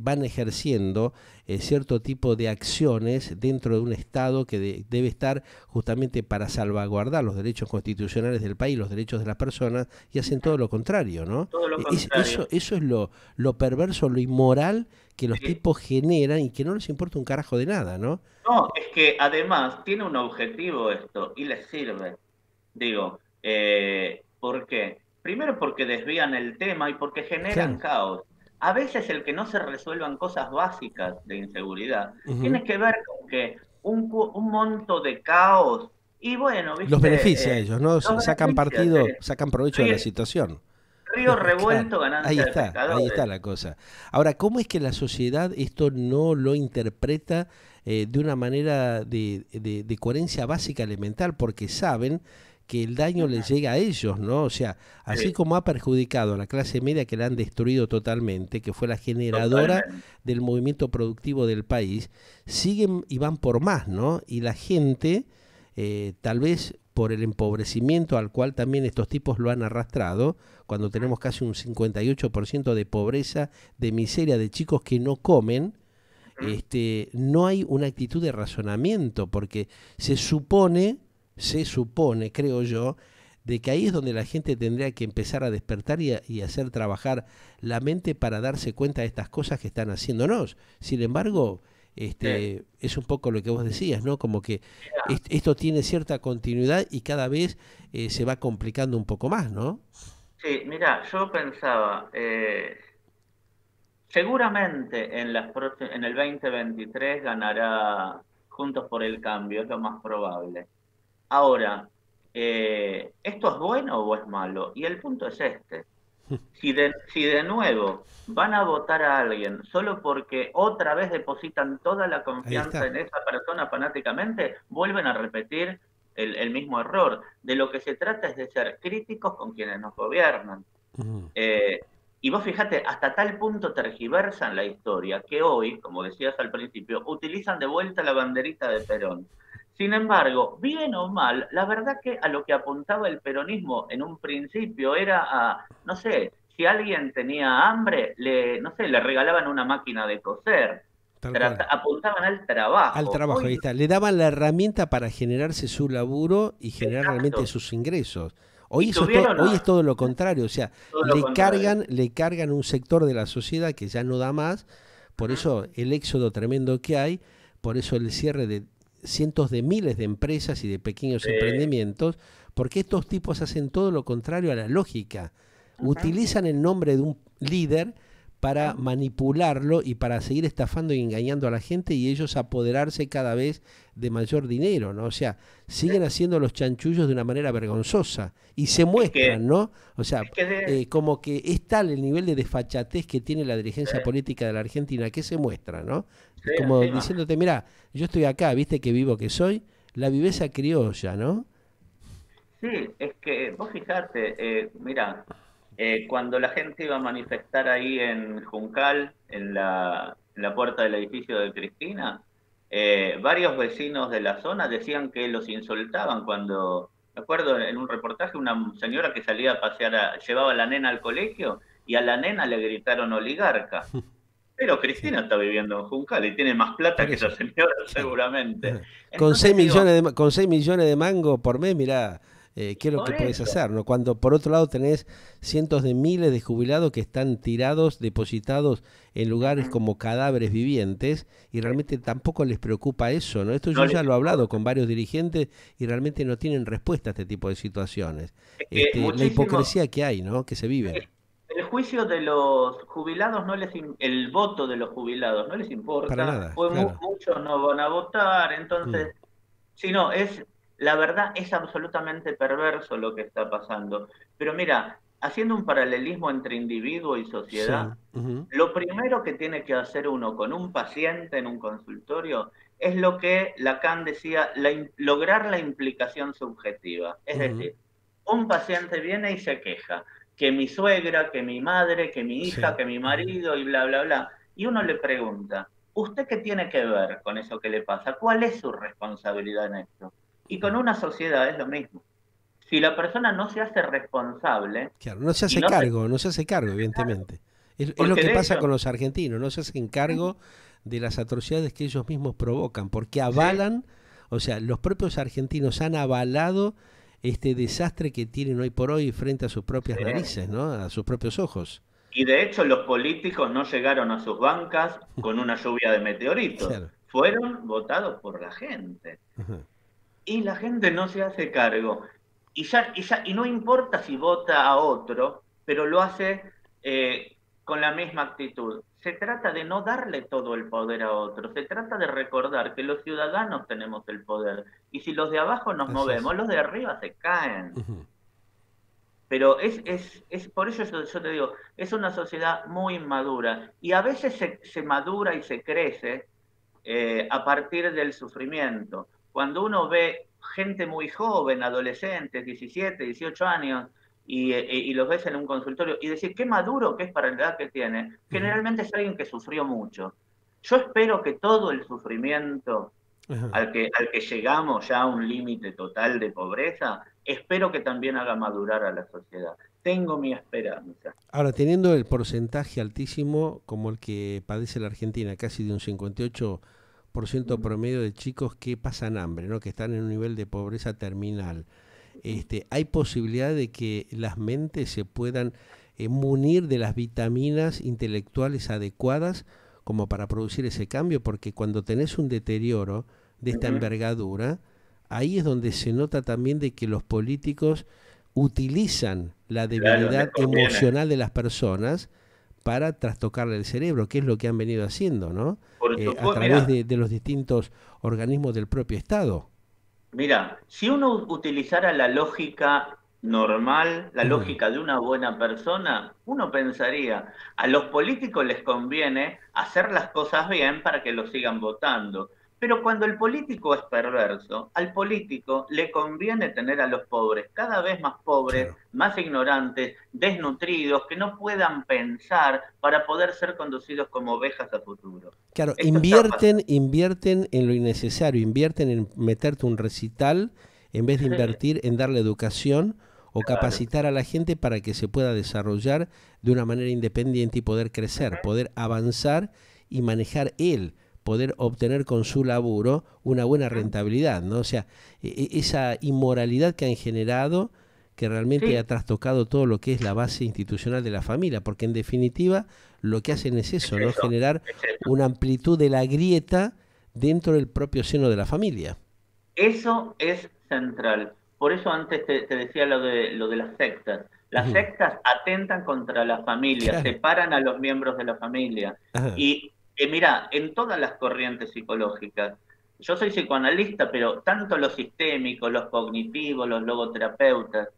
van ejerciendo cierto tipo de acciones dentro de un Estado que debe estar justamente para salvaguardar los derechos constitucionales del país, los derechos de las personas, y hacen todo lo contrario, ¿no? Todo lo contrario. Eso es lo perverso, lo inmoral que los Sí. tipos generan y que no les importa un carajo de nada, ¿no? No, es que además tiene un objetivo esto y les sirve. Digo, ¿por qué? Primero porque desvían el tema y porque generan Claro. caos. A veces el que no se resuelvan cosas básicas de inseguridad Ujú. tiene que ver con que un monto de caos y bueno, Los beneficia a viste, ellos, ¿no? los Sacan beneficios. partido, sacan provecho de la Río, situación. río Claro, revuelto, ganancia de ahí está pescadores. la cosa. Ahora, ¿cómo es que la sociedad esto no lo interpreta de una manera de coherencia básica elemental? Porque saben que el daño les llega a ellos, ¿no? O sea, así Sí, como ha perjudicado a la clase media que la han destruido totalmente, que fue la generadora totalmente. del movimiento productivo del país, siguen y van por más, ¿no? Y la gente, tal vez por el empobrecimiento al cual también estos tipos lo han arrastrado, cuando tenemos casi un 58% de pobreza, de miseria, de chicos que no comen, ¿Mm? no hay una actitud de razonamiento, porque se supone, creo yo, de que ahí es donde la gente tendría que empezar a despertar y hacer trabajar la mente para darse cuenta de estas cosas que están haciéndonos. Sin embargo, Sí. es un poco lo que vos decías, ¿no? Como que Mirá, esto tiene cierta continuidad y cada vez se va complicando un poco más, ¿no? sí, mira, yo pensaba, seguramente en el 2023 ganará Juntos por el Cambio, es lo más probable. Ahora, ¿esto es bueno o es malo? Y el punto es este. Si de nuevo van a votar a alguien solo porque otra vez depositan toda la Ahí confianza está. en esa persona fanáticamente, vuelven a repetir el mismo error. De lo que se trata es de ser críticos con quienes nos gobiernan. Ujú. Eh, y vos fijate, hasta tal punto tergiversan la historia que hoy, como decías al principio, utilizan de vuelta la banderita de Perón. Sin embargo, bien o mal, la verdad que a lo que apuntaba el peronismo en un principio era a, no sé, si alguien tenía hambre, no sé, le regalaban una máquina de coser, Tal cual. apuntaban al Al trabajo. trabajo, ahí Hoy, está. Le daban la herramienta para generarse su laburo y generar realmente exacto. sus ingresos. Y tuvieron Hoy es todo lo contrario, o sea, todo lo contrario. le cargan un sector de la sociedad que ya no da más, por Ujú. eso el éxodo tremendo que hay, por eso el cierre de cientos de miles de empresas y de pequeños emprendimientos, porque estos tipos hacen todo lo contrario a la lógica. Ujú, Utilizan el nombre de un líder para ujú. manipularlo y para seguir estafando y engañando a la gente y ellos apoderarse cada vez de mayor dinero, ¿no? O sea, siguen haciendo los chanchullos de una manera vergonzosa y se Es que, muestran, ¿no? O sea, es que de, como que es tal el nivel de desfachatez que tiene la dirigencia política de la Argentina que se muestra, ¿no? sí, Como encima. diciéndote, mira, yo estoy acá, viste que vivo que soy, la viveza criolla, ¿no? Sí, es que vos fijate, mira, cuando la gente iba a manifestar ahí en Juncal, en la puerta del edificio de Cristina, varios vecinos de la zona decían que los insultaban cuando, me acuerdo en un reportaje, una señora que salía a pasear, llevaba a la nena al colegio y a la nena le gritaron oligarca. Pero Sí, Cristina está viviendo en Juncal y tiene más plata por que esa eso, señora claro. seguramente. Con Entonces digo, con 6 millones de mango por mes, mirá, qué es lo que por podés eso. hacer, ¿no? Cuando por otro lado tenés cientos de miles de jubilados que están tirados, depositados en lugares Ujú. como cadáveres vivientes y realmente tampoco les preocupa eso, ¿no? Esto No yo les ya lo he hablado importa. con varios dirigentes y realmente no tienen respuesta a este tipo de situaciones. Es que La muchísimos, hipocresía que hay, ¿no? Que se vive. el juicio de los jubilados el voto de los jubilados no les Para importa, nada, pues claro. muchos no van a votar, Mm, entonces, si no, la verdad es absolutamente perverso lo que está pasando. Pero mira, haciendo un paralelismo entre individuo y sí. sociedad, Ujú, lo primero que tiene que hacer uno con un paciente en un consultorio es lo que Lacan decía, lograr la implicación subjetiva. Es ujú, decir, un paciente viene y se queja que mi suegra, que mi madre, que mi hija, sí. que mi Ujú, marido y bla, bla, bla. Y uno le pregunta, ¿usted qué tiene que ver con eso que le pasa? ¿Cuál es su responsabilidad en esto? Y con una sociedad es lo mismo. Si la persona no se hace responsable claro, no se y hace no se... cargo, no se hace cargo, evidentemente. Es lo Porque que de pasa hecho, con los argentinos, no se hacen cargo de las atrocidades que ellos mismos provocan, porque sí, avalan, o sea, los propios argentinos han avalado este desastre que tienen hoy por hoy frente a sus propias sí. narices, ¿no? A sus propios ojos. Y de hecho los políticos no llegaron a sus bancas con una lluvia de meteoritos, Claro. fueron votados por la gente. Ajá. Y la gente no se hace cargo. Y no importa si vota a otro, pero lo hace con la misma actitud. Se trata de no darle todo el poder a otro, se trata de recordar que los ciudadanos tenemos el poder. Y si los de abajo nos Así es. movemos, los de arriba se caen. Ujú. Pero por eso yo te digo, es una sociedad muy inmadura y a veces se madura y se crece a partir del sufrimiento. Cuando uno ve gente muy joven, adolescentes, 17, 18 años, y los ves en un consultorio y decir qué maduro que es para la edad que tiene, Ujú. generalmente es alguien que sufrió mucho. Yo espero que todo el sufrimiento Ajá. al que llegamos ya a un límite total de pobreza, espero que también haga madurar a la sociedad. Tengo mi esperanza. Ahora, teniendo el porcentaje altísimo como el que padece la Argentina, casi de un 58% promedio de chicos que pasan hambre, ¿no? Que están en un nivel de pobreza terminal, hay posibilidad de que las mentes se puedan munir de las vitaminas intelectuales adecuadas como para producir ese cambio, porque cuando tenés un deterioro de esta envergadura, ahí es donde se nota también de que los políticos utilizan la Claro, les debilidad conviene. emocional de las personas para trastocarle el cerebro, que es lo que han venido haciendo, ¿no? Por A supuesto, través mira, de los distintos organismos del propio Estado. si uno utilizara la lógica normal, la Ujú. lógica de una buena persona, uno pensaría, a los políticos les conviene hacer las cosas bien para que los sigan votando. Pero cuando el político es perverso, al político le conviene tener a los pobres cada vez más pobres, Claro. más ignorantes, desnutridos, que no puedan pensar para poder ser conducidos como ovejas a futuro. Claro, Esto está pasando. invierten en lo innecesario, invierten en meterte un recital en vez de Sí, invertir en darle educación o claro. capacitar a la gente para que se pueda desarrollar de una manera independiente y poder crecer, poder avanzar y manejar él, poder obtener con su laburo una buena rentabilidad, ¿no? O sea, esa inmoralidad que han generado que realmente ha Sí, trastocado todo lo que es la base institucional de la familia, porque en definitiva lo que hacen es es eso, ¿no? eso, Generar es eso. una amplitud de la grieta dentro del propio seno de la familia. Eso es central. Por eso antes te decía lo de las sectas. Las Ujú. sectas atentan contra la familia, Claro. separan a los miembros de la familia. Ajá. Y mira, en todas las corrientes psicológicas, yo soy psicoanalista, pero tanto los sistémicos, los cognitivos, los logoterapeutas,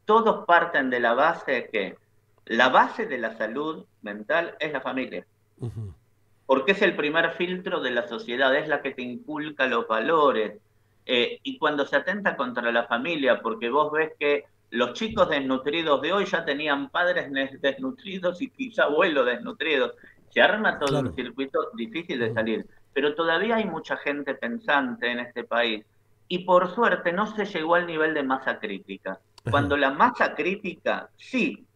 todos parten de la base que la base de la salud mental es la familia, Ujú. porque es el primer filtro de la sociedad, es la que te inculca los valores. Y cuando se atenta contra la familia, porque vos ves que los chicos desnutridos de hoy ya tenían padres desnutridos y quizá abuelos desnutridos, se arma todo un Claro. circuito difícil de Ujú. salir. Pero todavía hay mucha gente pensante en este país. Y por suerte no se llegó al nivel de masa crítica. Cuando Ajá. la masa crítica sí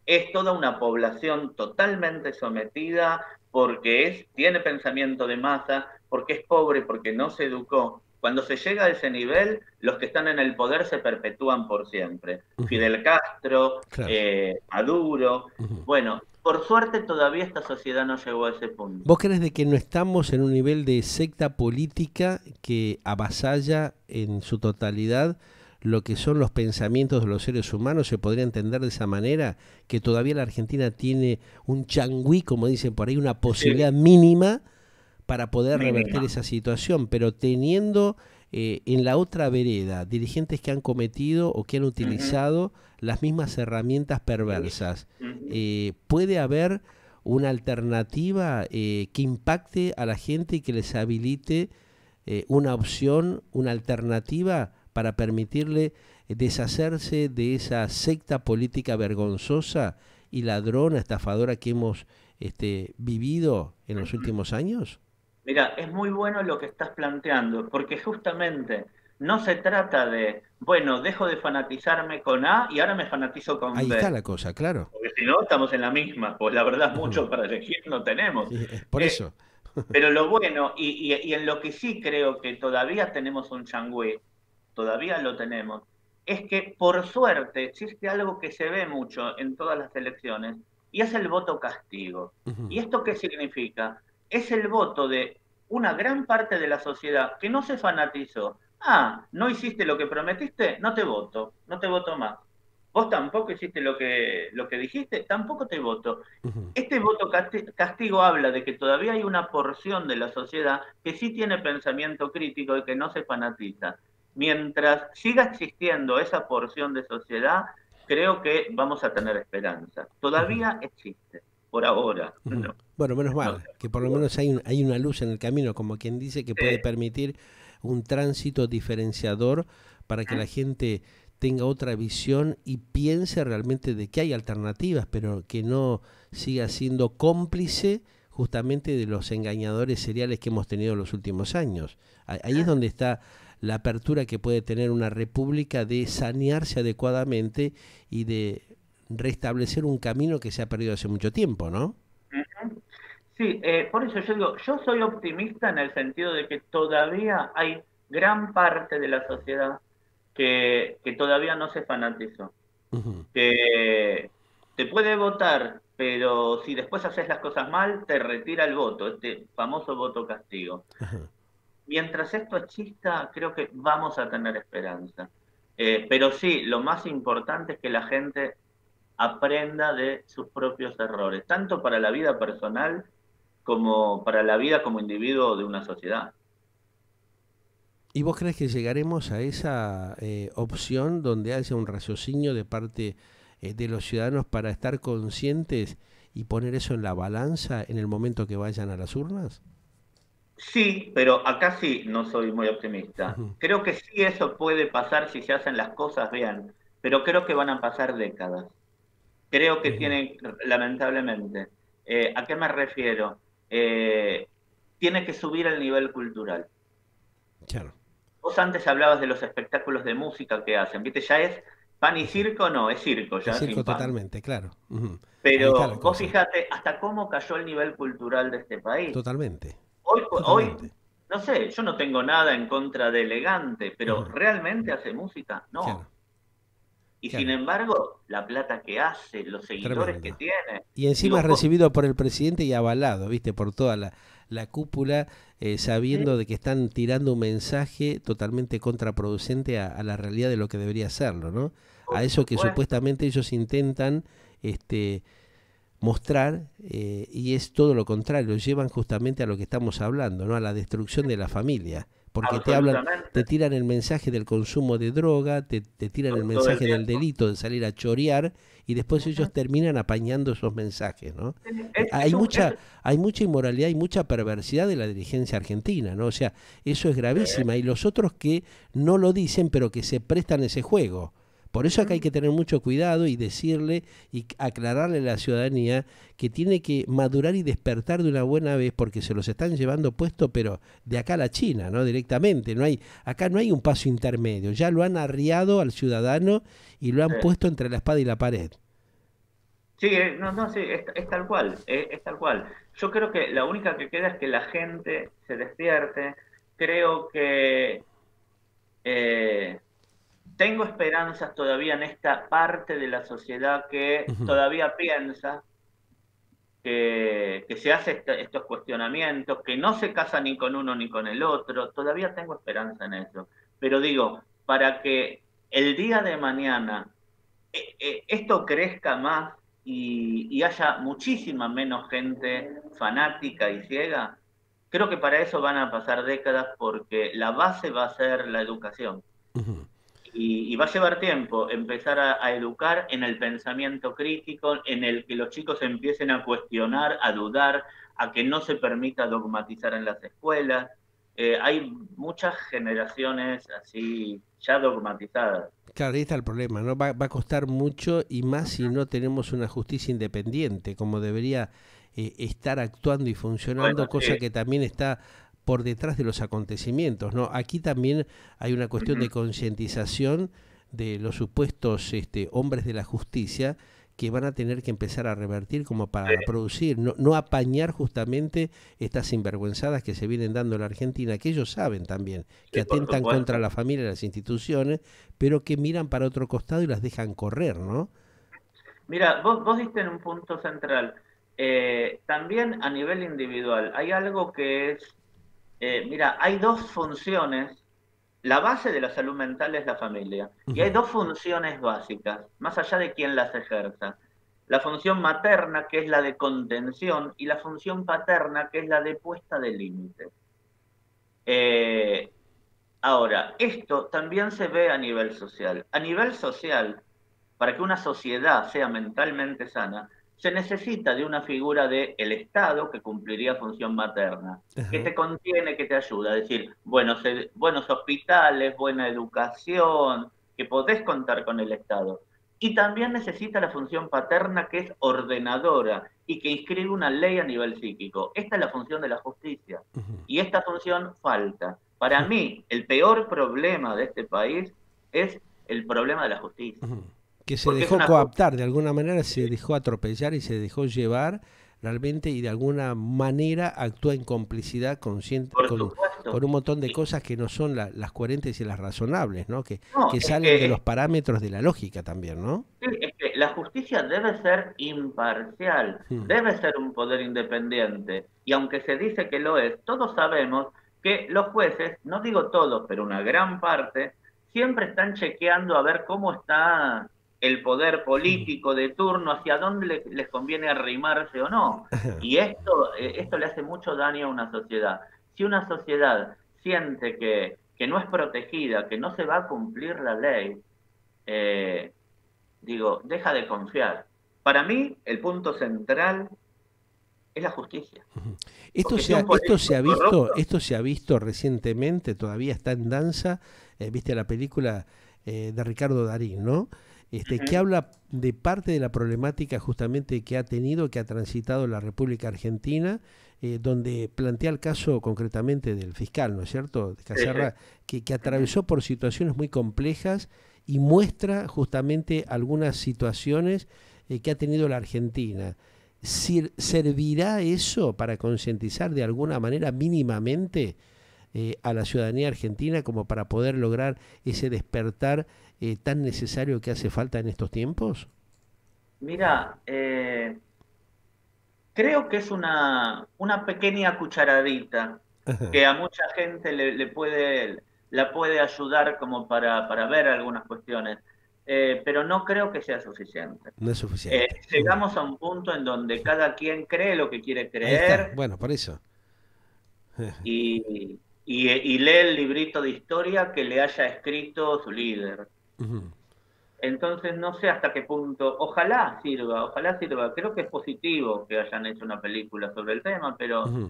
es toda una población totalmente sometida porque tiene pensamiento de masa, porque es pobre, porque no se educó. Cuando se llega a ese nivel, los que están en el poder se perpetúan por siempre. Ujú. Fidel Castro, Claro. Maduro. Ujú. Bueno, por suerte todavía esta sociedad no llegó a ese ¿Vos punto. crees de que no estamos en un nivel de secta política que avasalla en su totalidad lo que son los pensamientos de los seres humanos, se podría entender de esa manera, que todavía la Argentina tiene un changüí, como dicen por ahí, una posibilidad Sí, mínima para poder revertir mínima. esa situación, pero teniendo en la otra vereda dirigentes que han cometido o que han Ujú, utilizado las mismas herramientas sí, perversas, ujú, ¿puede haber una alternativa que impacte a la gente y que les habilite una opción, una alternativa para permitirle deshacerse de esa secta política vergonzosa y ladrona, estafadora que hemos vivido en los ujú. últimos años? Mira, es muy bueno lo que estás planteando, porque justamente no se trata de, bueno, dejo de fanatizarme con A y ahora me fanatizo con Ahí está B, la cosa, claro. porque si no estamos en la misma, pues la verdad Ujú. mucho para elegir no tenemos. Sí, es por Eh, eso. pero lo bueno, y en lo que sí creo que todavía tenemos un changüí, todavía lo tenemos, es que por suerte existe algo que se ve mucho en todas las elecciones, y es el voto castigo. ¿Y Ujú, esto qué significa? Es el voto de una gran parte de la sociedad que no se fanatizó. Ah, no hiciste lo que prometiste, no te voto, no te voto más. Vos tampoco hiciste lo que dijiste, tampoco te voto. ujú. Este voto castigo habla de que todavía hay una porción de la sociedad que sí tiene pensamiento crítico y que no se fanatiza. Mientras siga existiendo esa porción de sociedad, creo que vamos a tener esperanza. Ujú. Todavía existe, por ahora. Ujú. No, Bueno, menos no mal, que por lo sé. menos hay, hay una luz en el camino, como quien dice, que puede Sí. permitir un tránsito diferenciador para que la gente tenga otra visión y piense realmente de que hay alternativas, pero que no siga siendo cómplice justamente de los engañadores seriales que hemos tenido en los últimos años. Ahí es donde está la apertura que puede tener una república de sanearse adecuadamente y de restablecer un camino que se ha perdido hace mucho tiempo, ¿no? Sí, por eso yo digo, yo soy optimista en el sentido de que todavía hay gran parte de la sociedad que todavía no se fanatizó, Ujú, que te puede votar, pero si después haces las cosas mal, te retira el voto, este famoso voto castigo. ajá. Mientras esto exista, creo que vamos a tener esperanza. Pero sí, lo más importante es que la gente aprenda de sus propios errores, tanto para la vida personal como para la vida como individuo de una sociedad. ¿Y vos crees que llegaremos a esa opción donde haya un raciocinio de parte de los ciudadanos para estar conscientes y poner eso en la balanza en el momento que vayan a las urnas? Sí, pero acá sí no soy muy optimista. Ujú, Creo que sí eso puede pasar si se hacen las cosas bien, pero creo que van a pasar décadas. Creo que ujú. tienen, lamentablemente, ¿a qué me refiero? Eh, Tiene que subir el nivel cultural. Claro, Vos antes hablabas de los espectáculos de música que hacen, ¿viste? Ya es pan y ujú. circo, no, es circo, Es ya circo sin pan. totalmente, claro. Ujú. Ahí está la Pero vos cosa. fíjate hasta cómo cayó el nivel cultural de este país. Totalmente, Hoy, totalmente. no sé, yo no tengo nada en contra de Elegante, pero Ujú. ¿realmente hace música? Claro, No. Y sin claro. embargo, la plata que hace, los seguidores que Tremendo. tiene, Y encima digo, recibido por el presidente y avalado, ¿viste? Por toda la cúpula, sabiendo sí, de que están tirando un mensaje totalmente contraproducente a la realidad de lo que debería serlo, ¿no? A por eso que supuesto. supuestamente ellos intentan mostrar y es todo lo contrario, llevan justamente a lo que estamos hablando, ¿no? A la destrucción de la familia, porque te hablan, te Absolutamente. tiran el mensaje del consumo de droga, te tiran el Todo el mensaje del tiempo. delito, de salir a chorear y después ellos Ujú. terminan apañando esos mensajes, ¿no? Es un, Hay mucha inmoralidad y mucha perversidad de la dirigencia argentina, ¿no? O sea, eso es gravísima y los otros que no lo dicen pero que se prestan ese juego. Por eso acá hay que tener mucho cuidado y decirle y aclararle a la ciudadanía que tiene que madurar y despertar de una buena vez porque se los están llevando puesto, pero de acá a la China, ¿no? Directamente. Acá no hay un paso intermedio. Ya lo han arriado al ciudadano y lo han puesto entre la espada y la pared. sí, no, no, sí, es tal cual, es tal cual. Yo creo que la única que queda es que la gente se despierte. Creo que eh, tengo esperanzas todavía en esta parte de la sociedad que Ujú, todavía piensa, que se hace estos cuestionamientos, que no se casa ni con uno ni con el otro. Todavía tengo esperanza en eso. Pero digo, para que el día de mañana esto crezca más y haya muchísima menos gente fanática y ciega, creo que para eso van a pasar décadas porque la base va a ser la educación. Ujú. Y va a llevar tiempo empezar a educar en el pensamiento crítico, en el que los chicos empiecen a cuestionar, a dudar, a que no se permita dogmatizar en las escuelas. Hay muchas generaciones así ya dogmatizadas. Claro, ahí está el problema, ¿no? Va a costar mucho y más si no tenemos una justicia independiente, como debería estar actuando y Bueno, funcionando, cosa sí. que también está por detrás de los acontecimientos, ¿no? Aquí también hay una cuestión de Ujú. concientización de los supuestos hombres de la justicia que van a tener que empezar a revertir como para Sí, producir, no apañar justamente estas sinvergüenzadas que se vienen dando en la Argentina, que ellos saben también, que sí, por atentan contra supuesto. la familia y las instituciones, pero que miran para otro costado y las dejan correr, ¿no? Mira, vos diste en un punto central. También a nivel individual, hay algo que es, mira, hay dos funciones. La base de la salud mental es la familia. Y hay Ujú. dos funciones básicas, más allá de quién las ejerza. La función materna, que es la de contención, y la función paterna, que es la de puesta de límites. Eh, Ahora, esto también se ve a nivel social. A nivel social, para que una sociedad sea mentalmente sana, se necesita de una figura del Estado que cumpliría función materna, que Ajá. te contiene, que te ayuda, es decir, buenos hospitales, buena educación, que podés contar con el Estado. Y también necesita la función paterna que es ordenadora y que inscribe una ley a nivel psíquico. Esta es la función de la justicia. Ujú. Y esta función falta. Para mí, el peor problema de este país es el problema de la justicia. Ujú. Que se Porque es dejó una coaptar, de alguna manera se dejó atropellar y se dejó llevar realmente y de alguna manera actúa en complicidad por supuesto. con un montón de Y, cosas que no son las coherentes y las razonables, ¿no? no, Que salen de los parámetros de la lógica también, ¿no? es que la justicia debe ser imparcial, Mm. debe ser un poder independiente. Y aunque se dice que lo es, todos sabemos que los jueces, no digo todos, pero una gran parte, siempre están chequeando a ver cómo está el poder Mm. político de turno, hacia dónde les conviene arrimarse o no. Y esto le hace mucho daño a una sociedad. Si una sociedad siente que no es protegida, que no se va a cumplir la ley, eh, digo, deja de confiar. Para mí, el punto central es la justicia. Porque si un político es corrupto, Esto se ha visto recientemente, todavía está en danza, viste la película de Ricardo Darín, ¿no? Que uh-huh, habla de parte de la problemática justamente que ha tenido, que ha transitado la República Argentina, donde plantea el caso concretamente del fiscal, ¿no es cierto?, de sí, sí, Cacerra, que uh-huh. atravesó por situaciones muy complejas y muestra justamente algunas situaciones que ha tenido la Argentina. ¿Servirá eso para concientizar de alguna manera mínimamente a la ciudadanía argentina como para poder lograr ese despertar tan necesario que hace falta en estos tiempos? Mira, creo que es una pequeña cucharadita Ajá. que a mucha gente la puede ayudar como para ver algunas cuestiones, pero no creo que sea suficiente. No es suficiente. Ujú. Llegamos a un punto en donde cada quien cree lo que quiere Ahí está, creer bueno, por eso. y lee el librito de historia que le haya escrito su líder. Ujú. Entonces no sé hasta qué punto, ojalá sirva, creo que es positivo que hayan hecho una película sobre el tema, pero Ujú.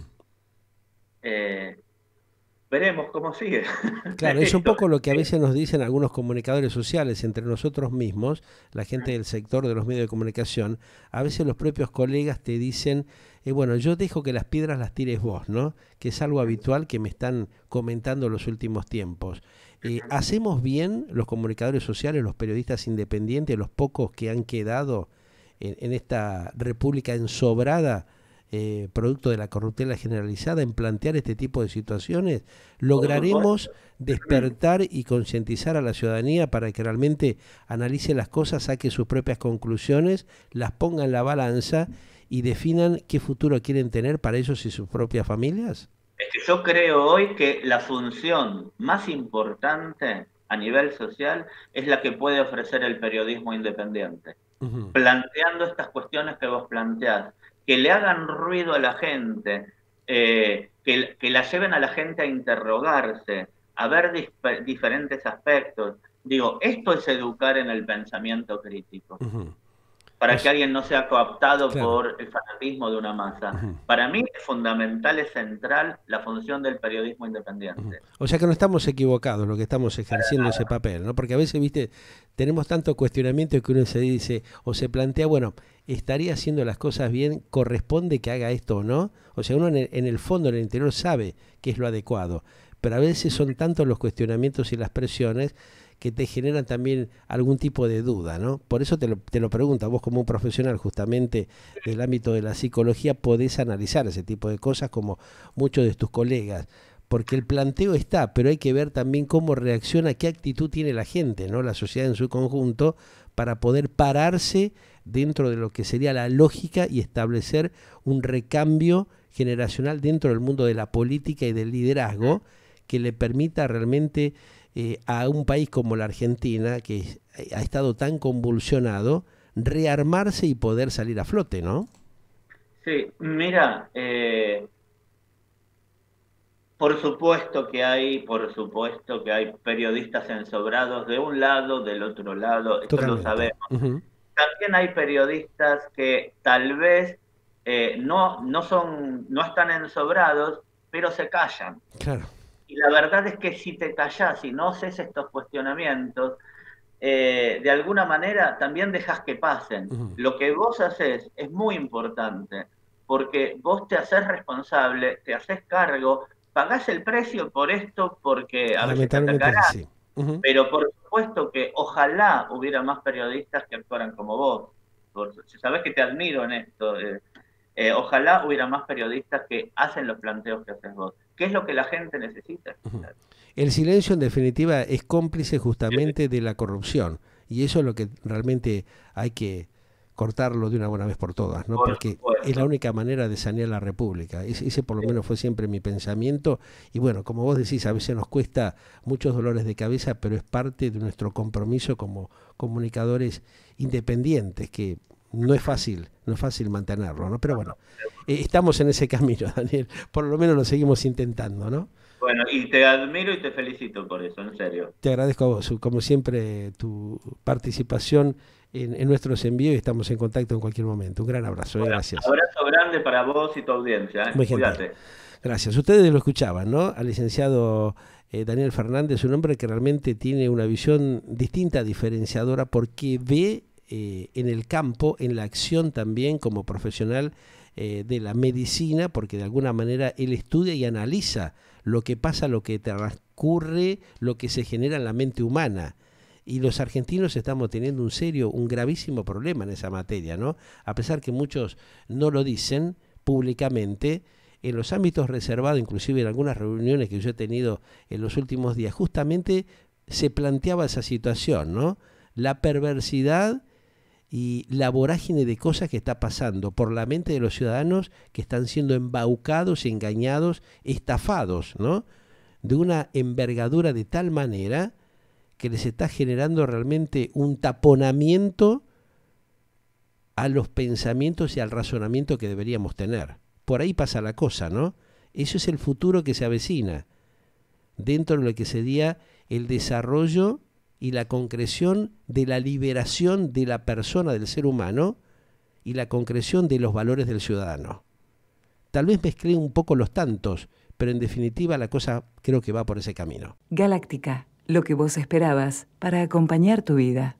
eh, veremos cómo sigue Claro, es un esto. poco lo que a veces nos dicen algunos comunicadores sociales entre nosotros mismos, la gente del sector de los medios de comunicación. A veces los propios colegas te dicen, bueno, yo dejo que las piedras las tires vos, ¿no? Que es algo habitual que me están comentando en los últimos tiempos. ¿Hacemos bien los comunicadores sociales, los periodistas independientes, los pocos que han quedado en esta república ensobrada? Producto de la corruptela generalizada, en plantear este tipo de situaciones, Por lograremos supuesto. despertar y concientizar a la ciudadanía para que realmente analice las cosas, saque sus propias conclusiones, las ponga en la balanza y definan qué futuro quieren tener para ellos y sus propias familias? Es que yo creo hoy que la función más importante a nivel social es la que puede ofrecer el periodismo independiente. Ujú. Planteando estas cuestiones que vos planteás, que le hagan ruido a la gente, que la lleven a la gente a interrogarse, a ver diferentes aspectos. Digo, esto es educar en el pensamiento crítico, Ujú. para que alguien no sea cooptado Claro. por el fanatismo de una masa. Ujú. Para mí es fundamental, es central la función del periodismo Ujú. independiente. O sea que no estamos equivocados lo que estamos ejerciendo ese papel, ¿no? Porque a veces, viste, tenemos tanto cuestionamiento que uno se dice o se plantea, bueno, ¿estaría haciendo las cosas bien? ¿Corresponde que haga esto o no? O sea, uno en el fondo, en el interior, sabe qué es lo adecuado, pero a veces son tantos los cuestionamientos y las presiones que te generan también algún tipo de duda, ¿no? Por eso te lo pregunto, vos como un profesional justamente del ámbito de la psicología podés analizar ese tipo de cosas como muchos de tus colegas, porque el planteo está, pero hay que ver también cómo reacciona, qué actitud tiene la gente, ¿no? La sociedad en su conjunto, para poder pararse dentro de lo que sería la lógica y establecer un recambio generacional dentro del mundo de la política y del liderazgo que le permita realmente a un país como la Argentina, que ha estado tan convulsionado, rearmarse y poder salir a flote, ¿no? Sí, mira, por supuesto que hay periodistas ensobrados de un lado, del otro lado, esto lo Totalmente. sabemos. Ujú. También hay periodistas que tal vez no están ensobrados, pero se callan. Claro. Y la verdad es que si te callás y no haces estos cuestionamientos, de alguna manera también dejas que pasen. Ujú. Lo que vos haces es muy importante, porque vos te haces responsable, te haces cargo, pagás el precio por esto, porque a veces te Lamentablemente es atacarán, así. Ujú. pero por supuesto que ojalá hubiera más periodistas que actuaran como vos. Sabés que te admiro en esto. Ojalá hubiera más periodistas que hacen los planteos que haces vos. ¿Qué es lo que la gente necesita Ujú. escuchar? El silencio, en definitiva, es cómplice justamente de la corrupción. Y eso es lo que realmente hay que cortarlo de una buena vez por todas, ¿no? Por Porque es la supuesto. única manera de sanear la República. Ese por lo menos fue siempre mi pensamiento. Y bueno, como vos decís, a veces nos cuesta muchos dolores de cabeza, pero es parte de nuestro compromiso como comunicadores independientes, que no es fácil mantenerlo, ¿no? Pero bueno, estamos en ese camino, Daniel. Por lo menos lo seguimos intentando, ¿no? Bueno, y te admiro y te felicito por eso, en serio. Te agradezco a vos, como siempre, tu participación en nuestros envíos y estamos en contacto en cualquier momento. Un gran abrazo, Bueno, gracias. abrazo grande para vos y tu audiencia, Muy gentil. Cuídate. Gracias. Ustedes lo escuchaban, ¿no? Al licenciado Daniel Fernández, un hombre que realmente tiene una visión distinta, diferenciadora, porque ve en el campo, en la acción también como profesional de la medicina, porque de alguna manera él estudia y analiza lo que pasa, lo que transcurre, lo que se genera en la mente humana. Y los argentinos estamos teniendo un gravísimo problema en esa materia, ¿no? A pesar que muchos no lo dicen públicamente, en los ámbitos reservados, inclusive en algunas reuniones que yo he tenido en los últimos días, justamente se planteaba esa situación, ¿no? La perversidad y la vorágine de cosas que está pasando por la mente de los ciudadanos que están siendo embaucados, engañados, estafados, ¿no? De una envergadura de tal manera que les está generando realmente un taponamiento a los pensamientos y al razonamiento que deberíamos tener. Por ahí pasa la cosa, ¿no? Eso es el futuro que se avecina, dentro de lo que sería el desarrollo y la concreción de la liberación de la persona, del ser humano, y la concreción de los valores del ciudadano. Tal vez mezclé un poco los tantos, pero en definitiva la cosa creo que va por ese camino. Galáctica, lo que vos esperabas para acompañar tu vida.